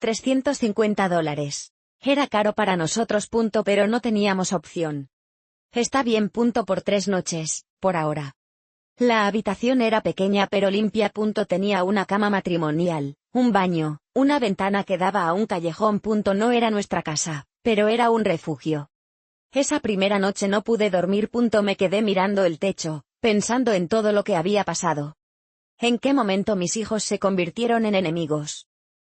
$350. Era caro para nosotros. Pero no teníamos opción. Está bien. Por 3 noches, por ahora. La habitación era pequeña pero limpia. Tenía una cama matrimonial, un baño, una ventana que daba a un callejón. No era nuestra casa, pero era un refugio. Esa primera noche no pude dormir. Me quedé mirando el techo, pensando en todo lo que había pasado. ¿En qué momento mis hijos se convirtieron en enemigos?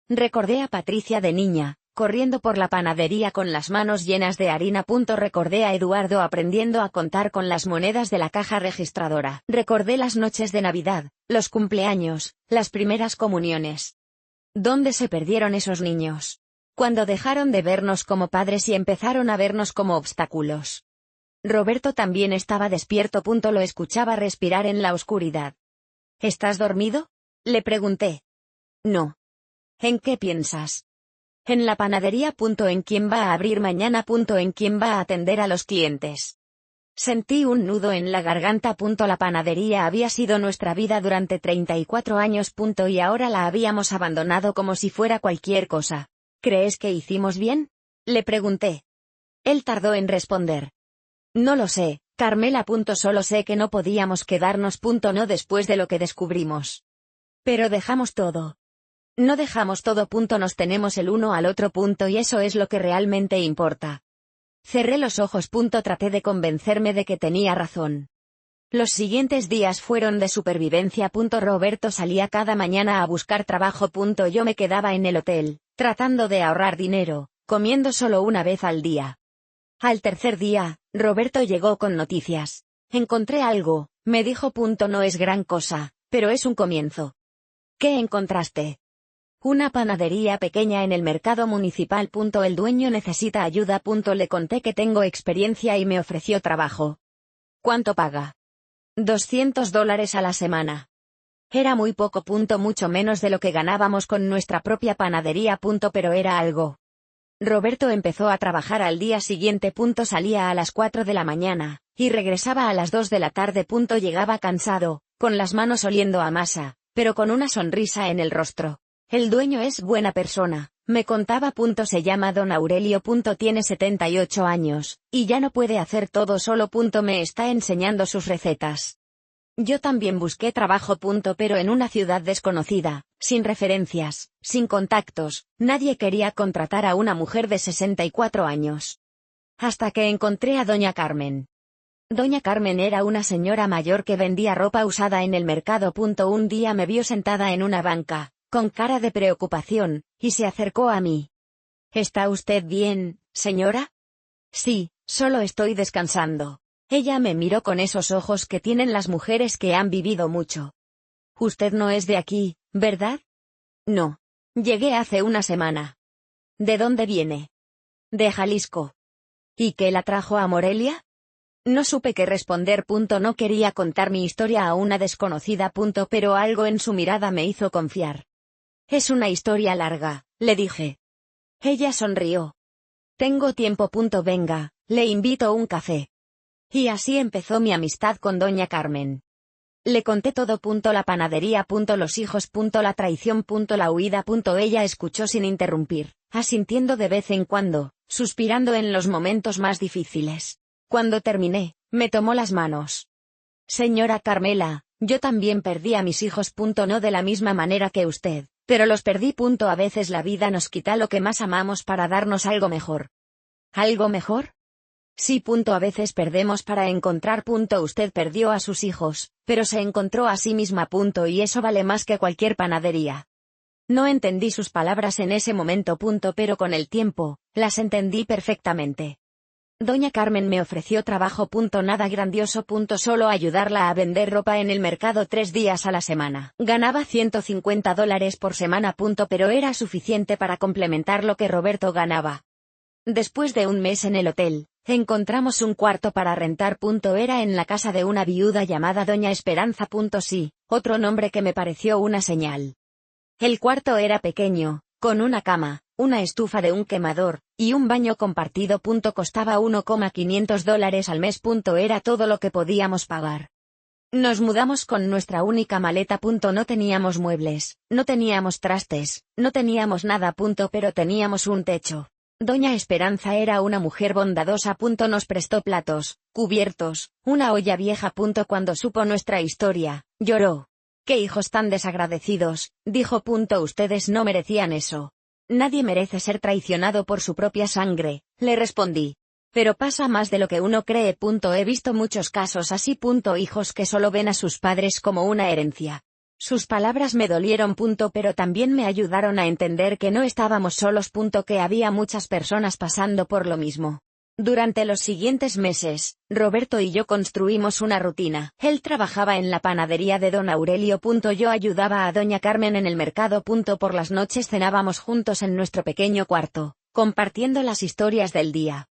Recordé a Patricia de niña, corriendo por la panadería con las manos llenas de harina. Recordé a Eduardo aprendiendo a contar con las monedas de la caja registradora. Recordé las noches de Navidad, los cumpleaños, las primeras comuniones. ¿Dónde se perdieron esos niños? Cuando dejaron de vernos como padres y empezaron a vernos como obstáculos. Roberto también estaba despierto. Lo escuchaba respirar en la oscuridad. ¿Estás dormido? Le pregunté. No. ¿En qué piensas? En la panadería. ¿En quién va a abrir mañana? ¿En quién va a atender a los clientes? Sentí un nudo en la garganta. La panadería había sido nuestra vida durante 34 años. Y ahora la habíamos abandonado como si fuera cualquier cosa. ¿Crees que hicimos bien? Le pregunté. Él tardó en responder. No lo sé, Carmela. Solo sé que no podíamos quedarnos. No después de lo que descubrimos. Pero dejamos todo. No dejamos todo. Nos tenemos el uno al otro. Y eso es lo que realmente importa. Cerré los ojos. Traté de convencerme de que tenía razón. Los siguientes días fueron de supervivencia. Roberto salía cada mañana a buscar trabajo. Yo me quedaba en el hotel, tratando de ahorrar dinero, comiendo solo una vez al día. Al tercer día, Roberto llegó con noticias. Encontré algo, me dijo. No es gran cosa, pero es un comienzo. ¿Qué encontraste? Una panadería pequeña en el mercado municipal. El dueño necesita ayuda. Le conté que tengo experiencia y me ofreció trabajo. ¿Cuánto paga? $200 a la semana. Era muy poco. Mucho menos de lo que ganábamos con nuestra propia panadería. Pero era algo. Roberto empezó a trabajar al día siguiente. Salía a las 4 de la mañana, y regresaba a las 2 de la tarde. Llegaba cansado, con las manos oliendo a masa, pero con una sonrisa en el rostro. El dueño es buena persona, me contaba. Se llama Don Aurelio. Tiene 78 años, y ya no puede hacer todo solo. Me está enseñando sus recetas. Yo también busqué trabajo. Pero en una ciudad desconocida, sin referencias, sin contactos, nadie quería contratar a una mujer de 64 años. Hasta que encontré a Doña Carmen. Doña Carmen era una señora mayor que vendía ropa usada en el mercado. Un día me vio sentada en una banca, con cara de preocupación, y se acercó a mí. ¿Está usted bien, señora? Sí, solo estoy descansando. Ella me miró con esos ojos que tienen las mujeres que han vivido mucho. Usted no es de aquí, ¿verdad? No. Llegué hace una semana. ¿De dónde viene? De Jalisco. ¿Y qué la trajo a Morelia? No supe qué responder. No quería contar mi historia a una desconocida. Pero algo en su mirada me hizo confiar. Es una historia larga, le dije. Ella sonrió. Tengo tiempo. Venga, le invito un café. Y así empezó mi amistad con Doña Carmen. Le conté todo. La panadería. Los hijos. La traición. La huida. Ella escuchó sin interrumpir, asintiendo de vez en cuando, suspirando en los momentos más difíciles. Cuando terminé, me tomó las manos. Señora Carmela, yo también perdí a mis hijos. No de la misma manera que usted, pero los perdí. A veces la vida nos quita lo que más amamos para darnos algo mejor. ¿Algo mejor? Sí. A veces perdemos para encontrar. Usted perdió a sus hijos, pero se encontró a sí misma. Y eso vale más que cualquier panadería. No entendí sus palabras en ese momento. Pero con el tiempo, las entendí perfectamente. Doña Carmen me ofreció trabajo. Nada grandioso. Solo ayudarla a vender ropa en el mercado 3 días a la semana. Ganaba $150 por semana. Pero era suficiente para complementar lo que Roberto ganaba. Después de un mes en el hotel, encontramos un cuarto para rentar. Era en la casa de una viuda llamada Doña Esperanza. Sí, otro nombre que me pareció una señal. El cuarto era pequeño, con una cama, una estufa de un quemador, y un baño compartido. Costaba $1,500 al mes. Era todo lo que podíamos pagar. Nos mudamos con nuestra única maleta. No teníamos muebles, no teníamos trastes, no teníamos nada. Pero teníamos un techo. Doña Esperanza era una mujer bondadosa. Nos prestó platos, cubiertos, una olla vieja. Cuando supo nuestra historia, lloró. «¡Qué hijos tan desagradecidos!», dijo. «Ustedes no merecían eso. Nadie merece ser traicionado por su propia sangre», le respondí. «Pero pasa más de lo que uno cree. He visto muchos casos así. Hijos que solo ven a sus padres como una herencia». Sus palabras me dolieron. Pero también me ayudaron a entender que no estábamos solos. Que había muchas personas pasando por lo mismo. Durante los siguientes meses, Roberto y yo construimos una rutina. Él trabajaba en la panadería de don Aurelio. Yo ayudaba a doña Carmen en el mercado. Por las noches cenábamos juntos en nuestro pequeño cuarto, compartiendo las historias del día.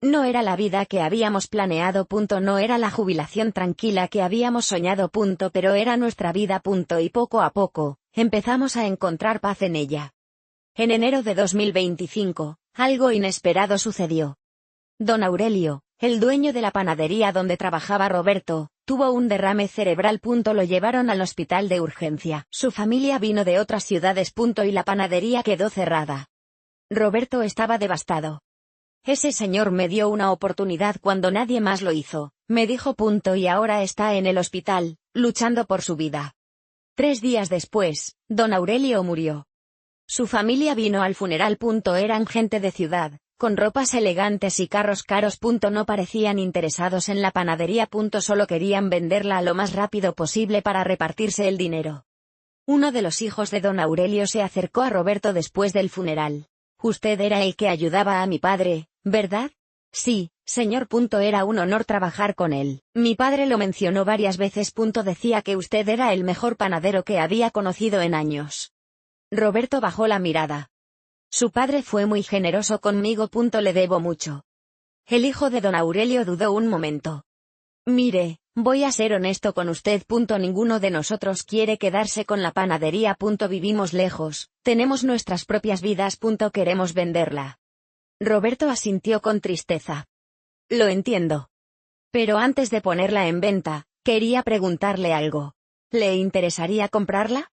No era la vida que habíamos planeado. No era la jubilación tranquila que habíamos soñado. Pero era nuestra vida. Y poco a poco, empezamos a encontrar paz en ella. En enero de 2025, algo inesperado sucedió. Don Aurelio, el dueño de la panadería donde trabajaba Roberto, tuvo un derrame cerebral. Lo llevaron al hospital de urgencia. Su familia vino de otras ciudades. Y la panadería quedó cerrada. Roberto estaba devastado. «Ese señor me dio una oportunidad cuando nadie más lo hizo», me dijo. «Y ahora está en el hospital, luchando por su vida». 3 días después, don Aurelio murió. Su familia vino al funeral. Eran gente de ciudad, con ropas elegantes y carros caros. No parecían interesados en la panadería. Solo querían venderla lo más rápido posible para repartirse el dinero. Uno de los hijos de don Aurelio se acercó a Roberto después del funeral. «Usted era el que ayudaba a mi padre, ¿verdad?». «Sí, señor. Era un honor trabajar con él. Mi padre lo mencionó varias veces. Decía que usted era el mejor panadero que había conocido en años». Roberto bajó la mirada. «Su padre fue muy generoso conmigo. Le debo mucho». El hijo de don Aurelio dudó un momento. «Mire, voy a ser honesto con usted. Ninguno de nosotros quiere quedarse con la panadería. Vivimos lejos, tenemos nuestras propias vidas. Queremos venderla». Roberto asintió con tristeza. «Lo entiendo. Pero antes de ponerla en venta, quería preguntarle algo. ¿Le interesaría comprarla?».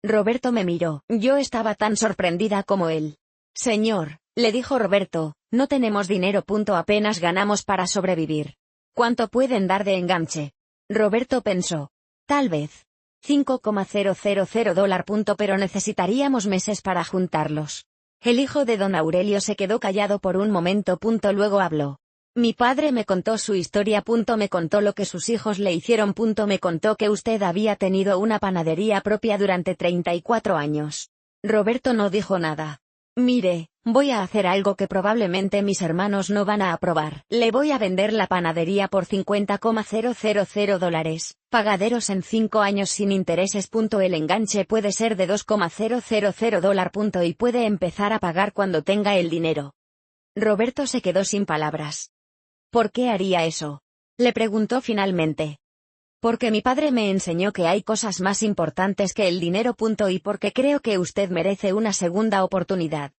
Roberto me miró. Yo estaba tan sorprendida como él. «Señor», le dijo Roberto, «no tenemos dinero. Apenas ganamos para sobrevivir. ¿Cuánto pueden dar de enganche?». Roberto pensó. «Tal vez $5,000, pero necesitaríamos meses para juntarlos». El hijo de don Aurelio se quedó callado por un momento. Luego habló. «Mi padre me contó su historia. Me contó lo que sus hijos le hicieron. Me contó que usted había tenido una panadería propia durante 34 años». Roberto no dijo nada. «Mire, voy a hacer algo que probablemente mis hermanos no van a aprobar. Le voy a vender la panadería por $50,000, pagaderos en 5 años sin intereses. El enganche puede ser de $2,000, y puede empezar a pagar cuando tenga el dinero». Roberto se quedó sin palabras. «¿Por qué haría eso?», le preguntó finalmente. «Porque mi padre me enseñó que hay cosas más importantes que el dinero. Y porque creo que usted merece una segunda oportunidad».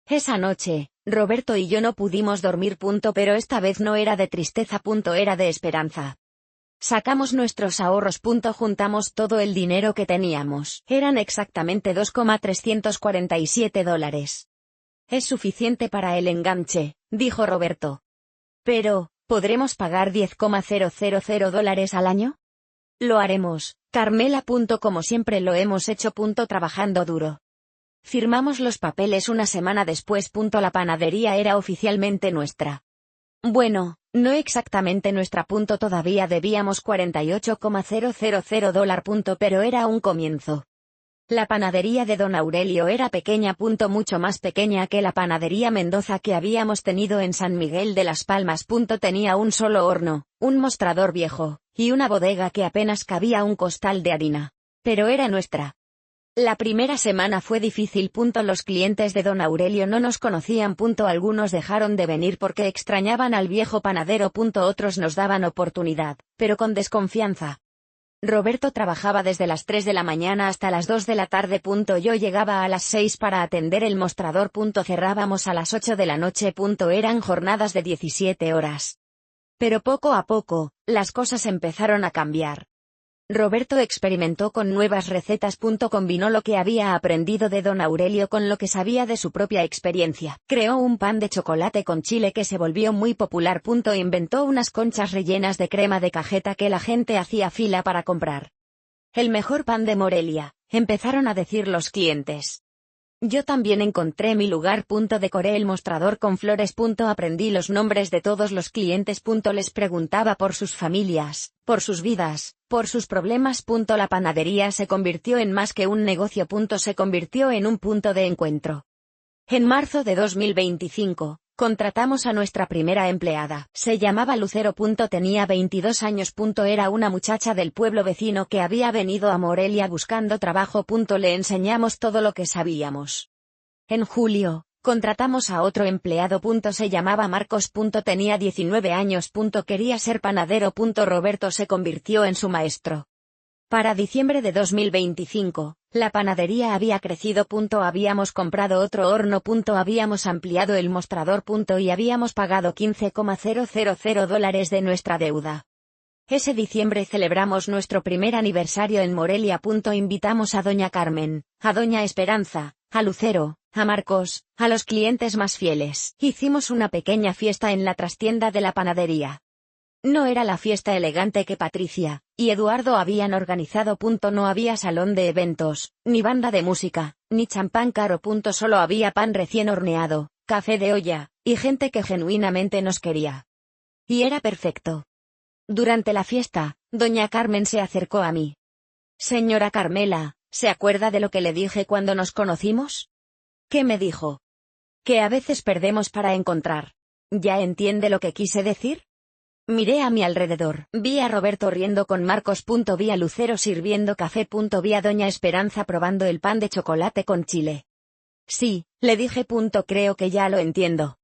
Esa noche, Roberto y yo no pudimos dormir. Pero esta vez no era de tristeza. Era de esperanza. Sacamos nuestros ahorros. Juntamos todo el dinero que teníamos. Eran exactamente $2,347. «Es suficiente para el enganche», dijo Roberto. «Pero, ¿podremos pagar $10,000 al año?». «Lo haremos, Carmela. Como siempre lo hemos hecho. Trabajando duro». Firmamos los papeles una semana después. La panadería era oficialmente nuestra. Bueno, no exactamente nuestra. Todavía debíamos $48,000, pero era un comienzo. La panadería de don Aurelio era pequeña. Mucho más pequeña que la panadería Mendoza que habíamos tenido en San Miguel de las Palmas. Tenía un solo horno, un mostrador viejo, y una bodega que apenas cabía un costal de harina. Pero era nuestra. La primera semana fue difícil. Los clientes de don Aurelio no nos conocían. Algunos dejaron de venir porque extrañaban al viejo panadero. Otros nos daban oportunidad, pero con desconfianza. Roberto trabajaba desde las 3 de la mañana hasta las 2 de la tarde. Yo llegaba a las 6 para atender el mostrador. Cerrábamos a las 8 de la noche. Eran jornadas de 17 horas. Pero poco a poco, las cosas empezaron a cambiar. Roberto experimentó con nuevas recetas. Combinó lo que había aprendido de don Aurelio con lo que sabía de su propia experiencia. Creó un pan de chocolate con chile que se volvió muy popular. Inventó unas conchas rellenas de crema de cajeta que la gente hacía fila para comprar. El mejor pan de Morelia, empezaron a decir los clientes. Yo también encontré mi lugar. Decoré el mostrador con flores. Aprendí los nombres de todos los clientes. Les preguntaba por sus familias, por sus vidas, por sus problemas. La panadería se convirtió en más que un negocio. Se convirtió en un punto de encuentro. En marzo de 2025, contratamos a nuestra primera empleada. Se llamaba Lucero. Tenía 22 años. Era una muchacha del pueblo vecino que había venido a Morelia buscando trabajo. Le enseñamos todo lo que sabíamos. En julio, contratamos a otro empleado. Se llamaba Marcos. Tenía 19 años. Quería ser panadero. Roberto se convirtió en su maestro. Para diciembre de 2025, la panadería había crecido. Habíamos comprado otro horno. Habíamos ampliado el mostrador. Y habíamos pagado $15,000 de nuestra deuda. Ese diciembre celebramos nuestro primer aniversario en Morelia. Invitamos a doña Carmen, a doña Esperanza, a Lucero, a Marcos, a los clientes más fieles. Hicimos una pequeña fiesta en la trastienda de la panadería. No era la fiesta elegante que Patricia y Eduardo habían organizado. No había salón de eventos, ni banda de música, ni champán caro. Solo había pan recién horneado, café de olla, y gente que genuinamente nos quería. Y era perfecto. Durante la fiesta, doña Carmen se acercó a mí. Señora Carmela, ¿se acuerda de lo que le dije cuando nos conocimos? ¿Qué me dijo? Que a veces perdemos para encontrar. ¿Ya entiende lo que quise decir? Miré a mi alrededor. Vi a Roberto riendo con Marcos. Vi a Lucero sirviendo café. Vi a doña Esperanza probando el pan de chocolate con chile. Sí, le dije. Creo que ya lo entiendo.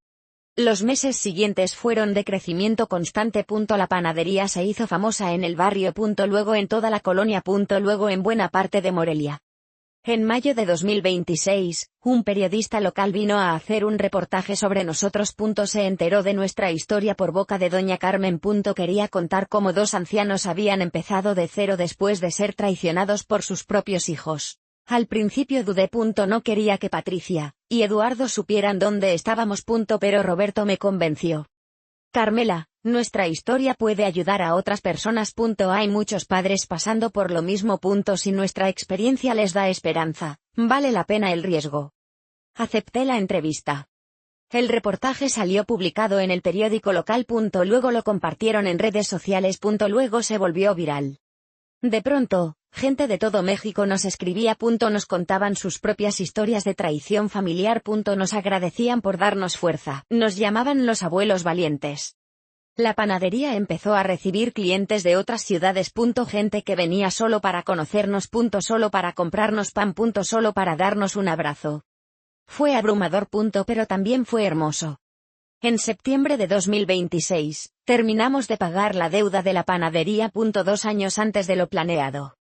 Los meses siguientes fueron de crecimiento constante. La panadería se hizo famosa en el barrio. Luego en toda la colonia. Luego en buena parte de Morelia. En mayo de 2026, un periodista local vino a hacer un reportaje sobre nosotros. Se enteró de nuestra historia por boca de doña Carmen. Quería contar cómo dos ancianos habían empezado de cero después de ser traicionados por sus propios hijos. Al principio dudé. No quería que Patricia y Eduardo supieran dónde estábamos. Pero Roberto me convenció. Carmela, nuestra historia puede ayudar a otras personas. Hay muchos padres pasando por lo mismo. Si nuestra experiencia les da esperanza, vale la pena el riesgo. Acepté la entrevista. El reportaje salió publicado en el periódico local. Luego lo compartieron en redes sociales. Luego se volvió viral. De pronto, gente de todo México nos escribía. Nos contaban sus propias historias de traición familiar. Nos agradecían por darnos fuerza. Nos llamaban los abuelos valientes. La panadería empezó a recibir clientes de otras ciudades. Gente que venía solo para conocernos. Solo para comprarnos pan. Solo para darnos un abrazo. Fue abrumador. Pero también fue hermoso. En septiembre de 2026, terminamos de pagar la deuda de la panadería. 2 años antes de lo planeado.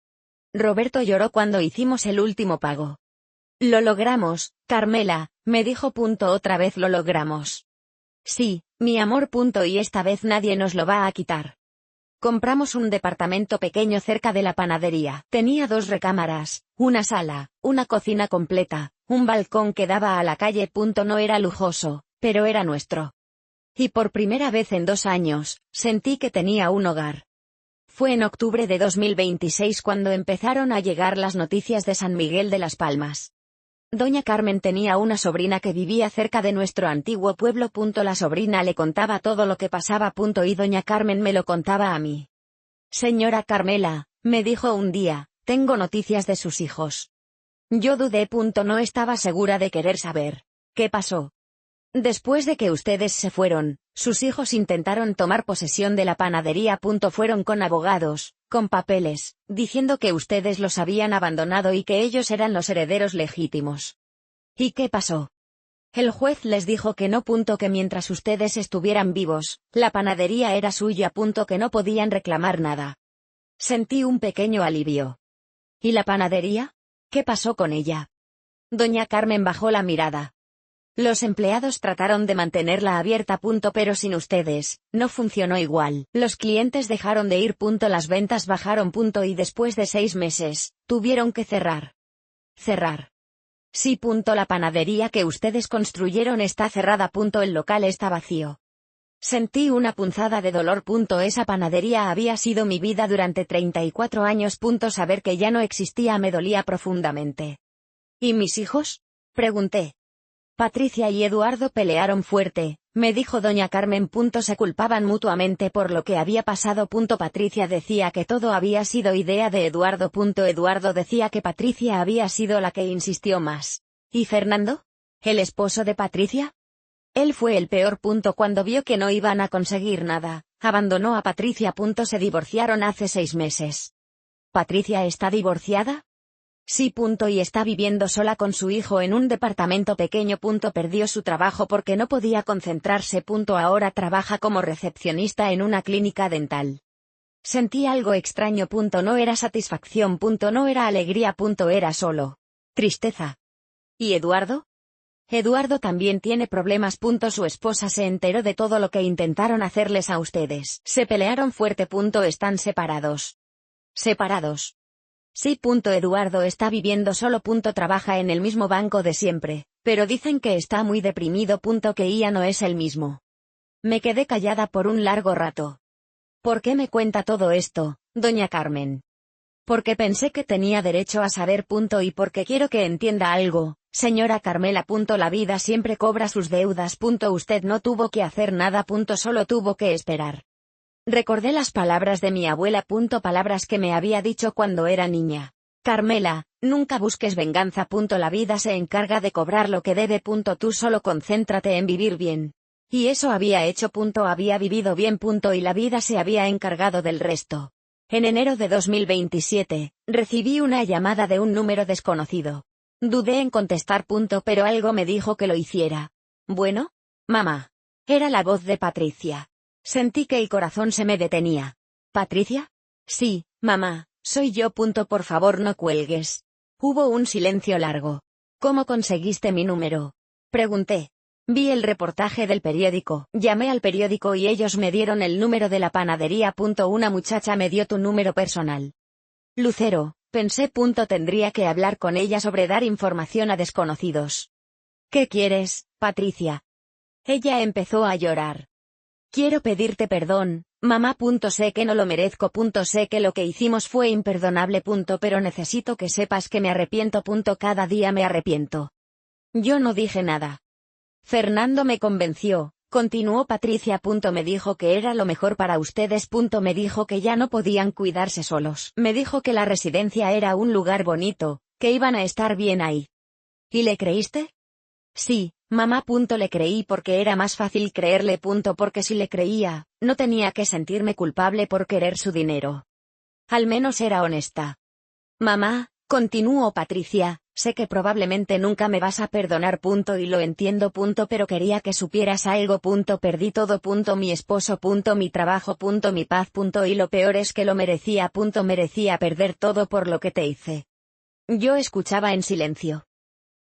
Roberto lloró cuando hicimos el último pago. Lo logramos, Carmela, me dijo. Otra vez lo logramos. Sí, mi amor. Y esta vez nadie nos lo va a quitar. Compramos un departamento pequeño cerca de la panadería. Tenía 2 recámaras, una sala, una cocina completa, un balcón que daba a la calle. No era lujoso, pero era nuestro. Y por primera vez en 2 años, sentí que tenía un hogar. Fue en octubre de 2026 cuando empezaron a llegar las noticias de San Miguel de las Palmas. Doña Carmen tenía una sobrina que vivía cerca de nuestro antiguo pueblo. La sobrina le contaba todo lo que pasaba. Y doña Carmen me lo contaba a mí. Señora Carmela, me dijo un día, tengo noticias de sus hijos. Yo dudé. No estaba segura de querer saber. ¿Qué pasó? Después de que ustedes se fueron, sus hijos intentaron tomar posesión de la panadería. Fueron con abogados, con papeles, diciendo que ustedes los habían abandonado y que ellos eran los herederos legítimos. ¿Y qué pasó? El juez les dijo que no. Que mientras ustedes estuvieran vivos, la panadería era suya. Que no podían reclamar nada. Sentí un pequeño alivio. ¿Y la panadería? ¿Qué pasó con ella? Doña Carmen bajó la mirada. Los empleados trataron de mantenerla abierta. Pero sin ustedes, no funcionó igual. Los clientes dejaron de ir. Las ventas bajaron. Y después de 6 meses, tuvieron que cerrar. ¿Cerrar? Sí. La panadería que ustedes construyeron está cerrada. El local está vacío. Sentí una punzada de dolor. Esa panadería había sido mi vida durante 34 años. Saber que ya no existía me dolía profundamente. ¿Y mis hijos? Pregunté. Patricia y Eduardo pelearon fuerte, me dijo doña Carmen. Se culpaban mutuamente por lo que había pasado. Patricia decía que todo había sido idea de Eduardo. Eduardo decía que Patricia había sido la que insistió más. ¿Y Fernando? ¿El esposo de Patricia? Él fue el peor. Cuando vio que no iban a conseguir nada, abandonó a Patricia. Se divorciaron hace 6 meses. ¿Patricia está divorciada? Sí. Y está viviendo sola con su hijo en un departamento pequeño. Perdió su trabajo porque no podía concentrarse. Ahora trabaja como recepcionista en una clínica dental. Sentí algo extraño. No era satisfacción. No era alegría. Era solo tristeza. ¿Y Eduardo? Eduardo también tiene problemas. Su esposa se enteró de todo lo que intentaron hacerles a ustedes. Se pelearon fuerte. Están separados. ¿Separados? Sí. Eduardo está viviendo solo. Trabaja en el mismo banco de siempre, pero dicen que está muy deprimido. Que ya no es el mismo. Me quedé callada por un largo rato. ¿Por qué me cuenta todo esto, doña Carmen? Porque pensé que tenía derecho a saber. Y porque quiero que entienda algo, señora Carmela. La vida siempre cobra sus deudas. Usted no tuvo que hacer nada. Solo tuvo que esperar. Recordé las palabras de mi abuela. Palabras que me había dicho cuando era niña. Carmela, nunca busques venganza. La vida se encarga de cobrar lo que debe. Tú solo concéntrate en vivir bien. Y eso había hecho. Había vivido bien. Y la vida se había encargado del resto. En enero de 2027, recibí una llamada de un número desconocido. Dudé en contestar. Pero algo me dijo que lo hiciera. Bueno, mamá. Era la voz de Patricia. Sentí que el corazón se me detenía. ¿Patricia? Sí, mamá, soy yo. Por favor no cuelgues. Hubo un silencio largo. ¿Cómo conseguiste mi número? Pregunté. Vi el reportaje del periódico, llamé al periódico y ellos me dieron el número de la panadería. Una muchacha me dio tu número personal. Lucero, pensé. Tendría que hablar con ella sobre dar información a desconocidos. ¿Qué quieres, Patricia? Ella empezó a llorar. Quiero pedirte perdón, mamá. Sé que no lo merezco. Sé que lo que hicimos fue imperdonable. Pero necesito que sepas que me arrepiento. Cada día me arrepiento. Yo no dije nada. Fernando me convenció, continuó Patricia. Me dijo que era lo mejor para ustedes. Me dijo que ya no podían cuidarse solos. Me dijo que la residencia era un lugar bonito, que iban a estar bien ahí. ¿Y le creíste? Sí, mamá. Le creí porque era más fácil creerle. Porque si le creía, no tenía que sentirme culpable por querer su dinero. Al menos era honesta. Mamá, continuó Patricia, sé que probablemente nunca me vas a perdonar. Y lo entiendo. Pero quería que supieras algo. Perdí todo. Mi esposo. Mi trabajo. Mi paz. Y lo peor es que lo merecía. Merecía perder todo por lo que te hice. Yo escuchaba en silencio.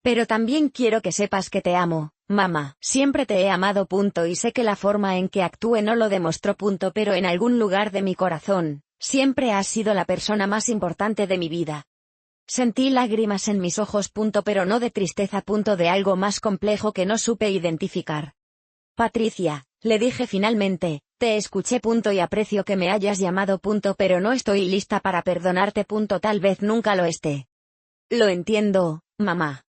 Pero también quiero que sepas que te amo, mamá. Siempre te he amado. Y sé que la forma en que actúe no lo demostró. Pero en algún lugar de mi corazón, siempre has sido la persona más importante de mi vida. Sentí lágrimas en mis ojos. Pero no de tristeza. De algo más complejo que no supe identificar. Patricia, le dije finalmente, te escuché. Y aprecio que me hayas llamado. Pero no estoy lista para perdonarte. Tal vez nunca lo esté. Lo entiendo, mamá.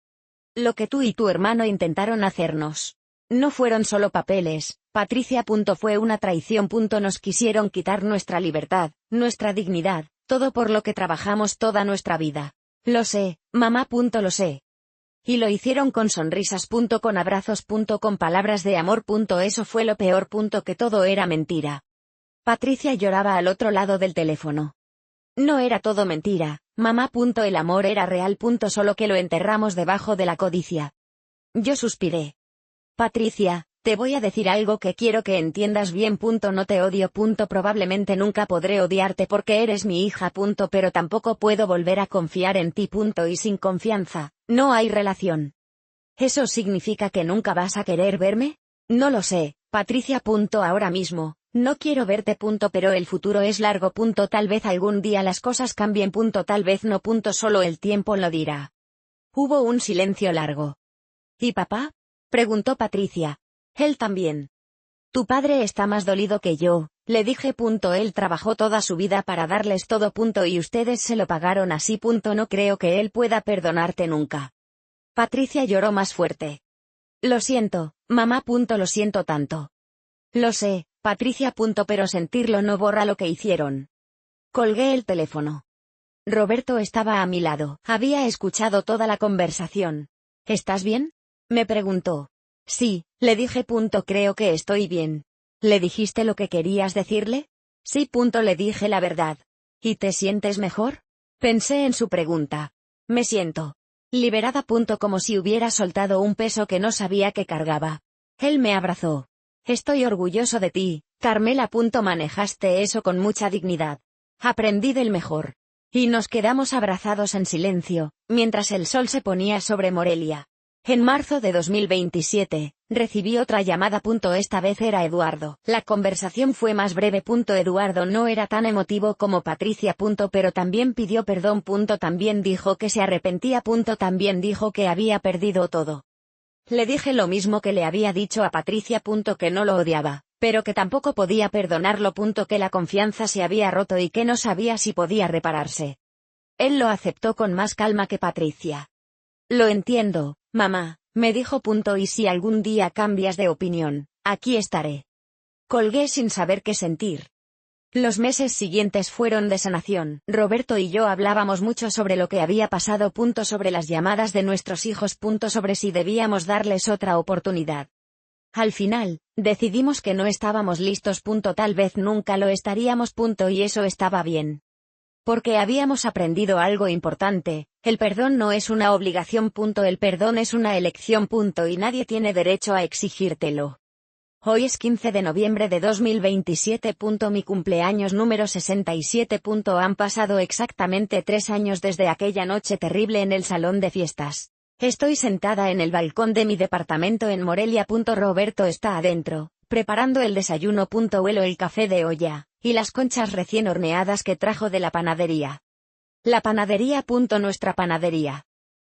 Lo que tú y tu hermano intentaron hacernos. No fueron solo papeles, Patricia. Fue una traición. Nos quisieron quitar nuestra libertad, nuestra dignidad, todo por lo que trabajamos toda nuestra vida. Lo sé, mamá. Lo sé. Y lo hicieron con sonrisas. Con abrazos. Con palabras de amor. Eso fue lo peor. Que todo era mentira. Patricia lloraba al otro lado del teléfono. No era todo mentira, mamá. El amor era real. Solo que lo enterramos debajo de la codicia. Yo suspiré. Patricia, te voy a decir algo que quiero que entiendas bien. No te odio. Probablemente nunca podré odiarte porque eres mi hija. Pero tampoco puedo volver a confiar en ti. Y sin confianza, no hay relación. ¿Eso significa que nunca vas a querer verme? No lo sé, Patricia. Ahora mismo, no quiero verte. Pero el futuro es largo. Tal vez algún día las cosas cambien. Tal vez no. Solo el tiempo lo dirá. Hubo un silencio largo. ¿Y papá? Preguntó Patricia. Él también. Tu padre está más dolido que yo, le dije. Él trabajó toda su vida para darles todo. Y ustedes se lo pagaron así. No creo que él pueda perdonarte nunca. Patricia lloró más fuerte. Lo siento, mamá. Lo siento tanto. Lo sé, Patricia. Pero sentirlo no borra lo que hicieron. Colgué el teléfono. Roberto estaba a mi lado. Había escuchado toda la conversación. ¿Estás bien?, me preguntó. Sí, le dije. Creo que estoy bien. ¿Le dijiste lo que querías decirle? Sí. Le dije la verdad. ¿Y te sientes mejor? Pensé en su pregunta. Me siento liberada. Como si hubiera soltado un peso que no sabía que cargaba. Él me abrazó. Estoy orgulloso de ti, Carmela. Manejaste eso con mucha dignidad. Aprendí del mejor. Y nos quedamos abrazados en silencio, mientras el sol se ponía sobre Morelia. En marzo de 2027, recibí otra llamada. Esta vez era Eduardo. La conversación fue más breve. Eduardo no era tan emotivo como Patricia. Pero también pidió perdón. También dijo que se arrepentía. También dijo que había perdido todo. Le dije lo mismo que le había dicho a Patricia. Que no lo odiaba, pero que tampoco podía perdonarlo. Que la confianza se había roto y que no sabía si podía repararse. Él lo aceptó con más calma que Patricia. Lo entiendo, mamá, me dijo. Y si algún día cambias de opinión, aquí estaré. Colgué sin saber qué sentir. Los meses siguientes fueron de sanación. Roberto y yo hablábamos mucho sobre lo que había pasado. Sobre las llamadas de nuestros hijos. Sobre si debíamos darles otra oportunidad. Al final, decidimos que no estábamos listos. Tal vez nunca lo estaríamos. Y eso estaba bien. Porque habíamos aprendido algo importante: el perdón no es una obligación. El perdón es una elección. Y nadie tiene derecho a exigírtelo. Hoy es 15 de noviembre de 2027. Mi cumpleaños número 67. Han pasado exactamente 3 años desde aquella noche terrible en el salón de fiestas. Estoy sentada en el balcón de mi departamento en Morelia. Roberto está adentro, preparando el desayuno. Huelo el café de olla y las conchas recién horneadas que trajo de la panadería. La panadería. Nuestra panadería.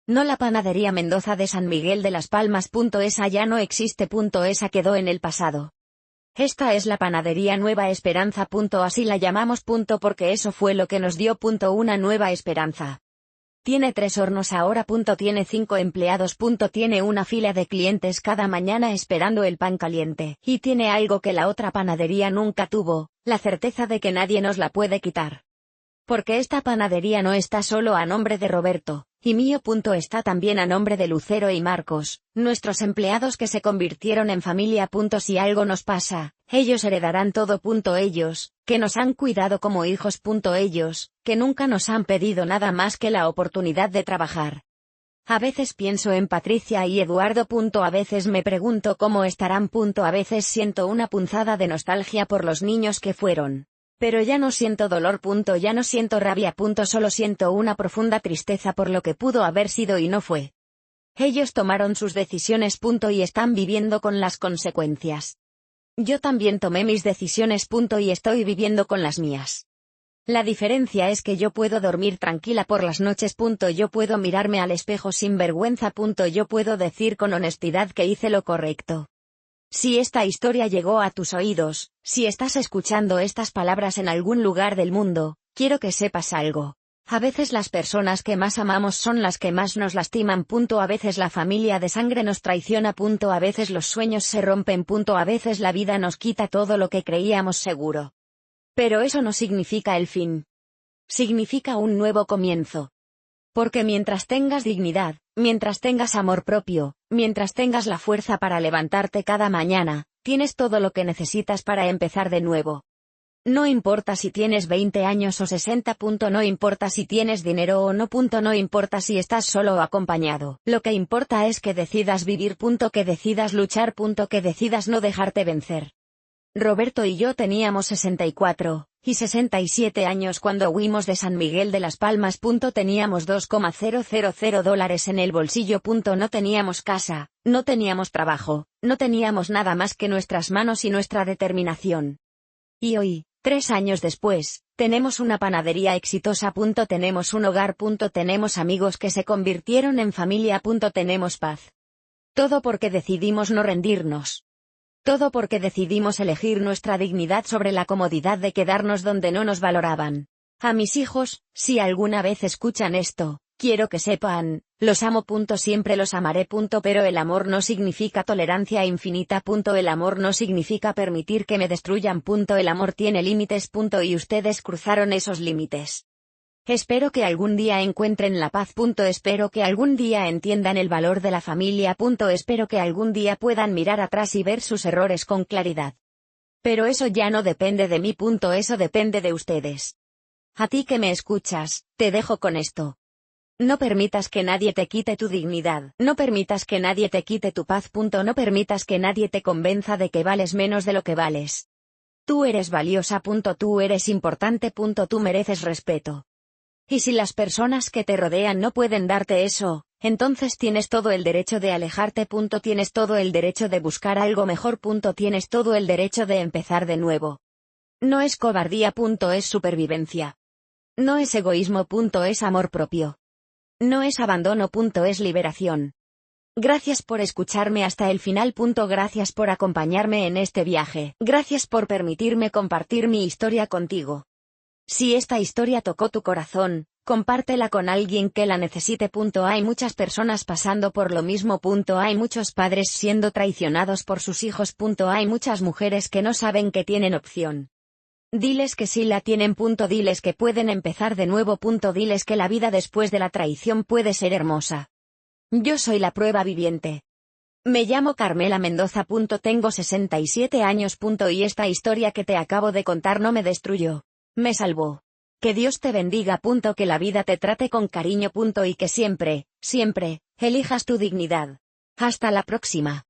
No la panadería Mendoza de San Miguel de las Palmas. Esa ya no existe. Esa quedó en el pasado. Esta es la panadería Nueva Esperanza. Así la llamamos. Porque eso fue lo que nos dio. Una nueva esperanza. Tiene 3 hornos ahora. Tiene 5 empleados. Tiene una fila de clientes cada mañana esperando el pan caliente. Y tiene algo que la otra panadería nunca tuvo: la certeza de que nadie nos la puede quitar. Porque esta panadería no está solo a nombre de Roberto y mío. Está también a nombre de Lucero y Marcos, nuestros empleados que se convirtieron en familia. Si algo nos pasa, ellos heredarán todo. Ellos, que nos han cuidado como hijos. Ellos, que nunca nos han pedido nada más que la oportunidad de trabajar. A veces pienso en Patricia y Eduardo. A veces me pregunto cómo estarán. A veces siento una punzada de nostalgia por los niños que fueron. Pero ya no siento dolor. Ya no siento rabia. Solo siento una profunda tristeza por lo que pudo haber sido y no fue. Ellos tomaron sus decisiones. Y están viviendo con las consecuencias. Yo también tomé mis decisiones. Y estoy viviendo con las mías. La diferencia es que yo puedo dormir tranquila por las noches. Yo puedo mirarme al espejo sin vergüenza. Yo puedo decir con honestidad que hice lo correcto. Si esta historia llegó a tus oídos, si estás escuchando estas palabras en algún lugar del mundo, quiero que sepas algo. A veces las personas que más amamos son las que más nos lastiman. A veces la familia de sangre nos traiciona. A veces los sueños se rompen. A veces la vida nos quita todo lo que creíamos seguro. Pero eso no significa el fin. Significa un nuevo comienzo. Porque mientras tengas dignidad, mientras tengas amor propio, mientras tengas la fuerza para levantarte cada mañana, tienes todo lo que necesitas para empezar de nuevo. No importa si tienes 20 años o 60. No importa si tienes dinero o no. No importa si estás solo o acompañado. Lo que importa es que decidas vivir. Que decidas luchar. Que decidas no dejarte vencer. Roberto y yo teníamos 64 y 67 años cuando huimos de San Miguel de las Palmas. Teníamos $2,000 en el bolsillo. No teníamos casa, no teníamos trabajo, no teníamos nada más que nuestras manos y nuestra determinación. Y hoy, 3 años después, tenemos una panadería exitosa. Tenemos un hogar. Tenemos amigos que se convirtieron en familia. Tenemos paz. Todo porque decidimos no rendirnos. Todo porque decidimos elegir nuestra dignidad sobre la comodidad de quedarnos donde no nos valoraban. A mis hijos, si alguna vez escuchan esto, quiero que sepan, los amo. Siempre los amaré. Pero el amor no significa tolerancia infinita. El amor no significa permitir que me destruyan. El amor tiene límites. Y ustedes cruzaron esos límites. Espero que algún día encuentren la paz. Espero que algún día entiendan el valor de la familia. Espero que algún día puedan mirar atrás y ver sus errores con claridad. Pero eso ya no depende de mí. Eso depende de ustedes. A ti que me escuchas, te dejo con esto. No permitas que nadie te quite tu dignidad. No permitas que nadie te quite tu paz. No permitas que nadie te convenza de que vales menos de lo que vales. Tú eres valiosa. Tú eres importante. Tú mereces respeto. Y si las personas que te rodean no pueden darte eso, entonces tienes todo el derecho de alejarte. Tienes todo el derecho de buscar algo mejor. Tienes todo el derecho de empezar de nuevo. No es cobardía. Es supervivencia. No es egoísmo. Es amor propio. No es abandono. Es liberación. Gracias por escucharme hasta el final. Gracias por acompañarme en este viaje. Gracias por permitirme compartir mi historia contigo. Si esta historia tocó tu corazón, compártela con alguien que la necesite. Hay muchas personas pasando por lo mismo. Hay muchos padres siendo traicionados por sus hijos. Hay muchas mujeres que no saben que tienen opción. Diles que sí la tienen. Diles que pueden empezar de nuevo. Diles que la vida después de la traición puede ser hermosa. Yo soy la prueba viviente. Me llamo Carmela Mendoza. Tengo 67 años. Y esta historia que te acabo de contar no me destruyó. Me salvó. Que Dios te bendiga. Que la vida te trate con cariño. Y que siempre, siempre, elijas tu dignidad. Hasta la próxima.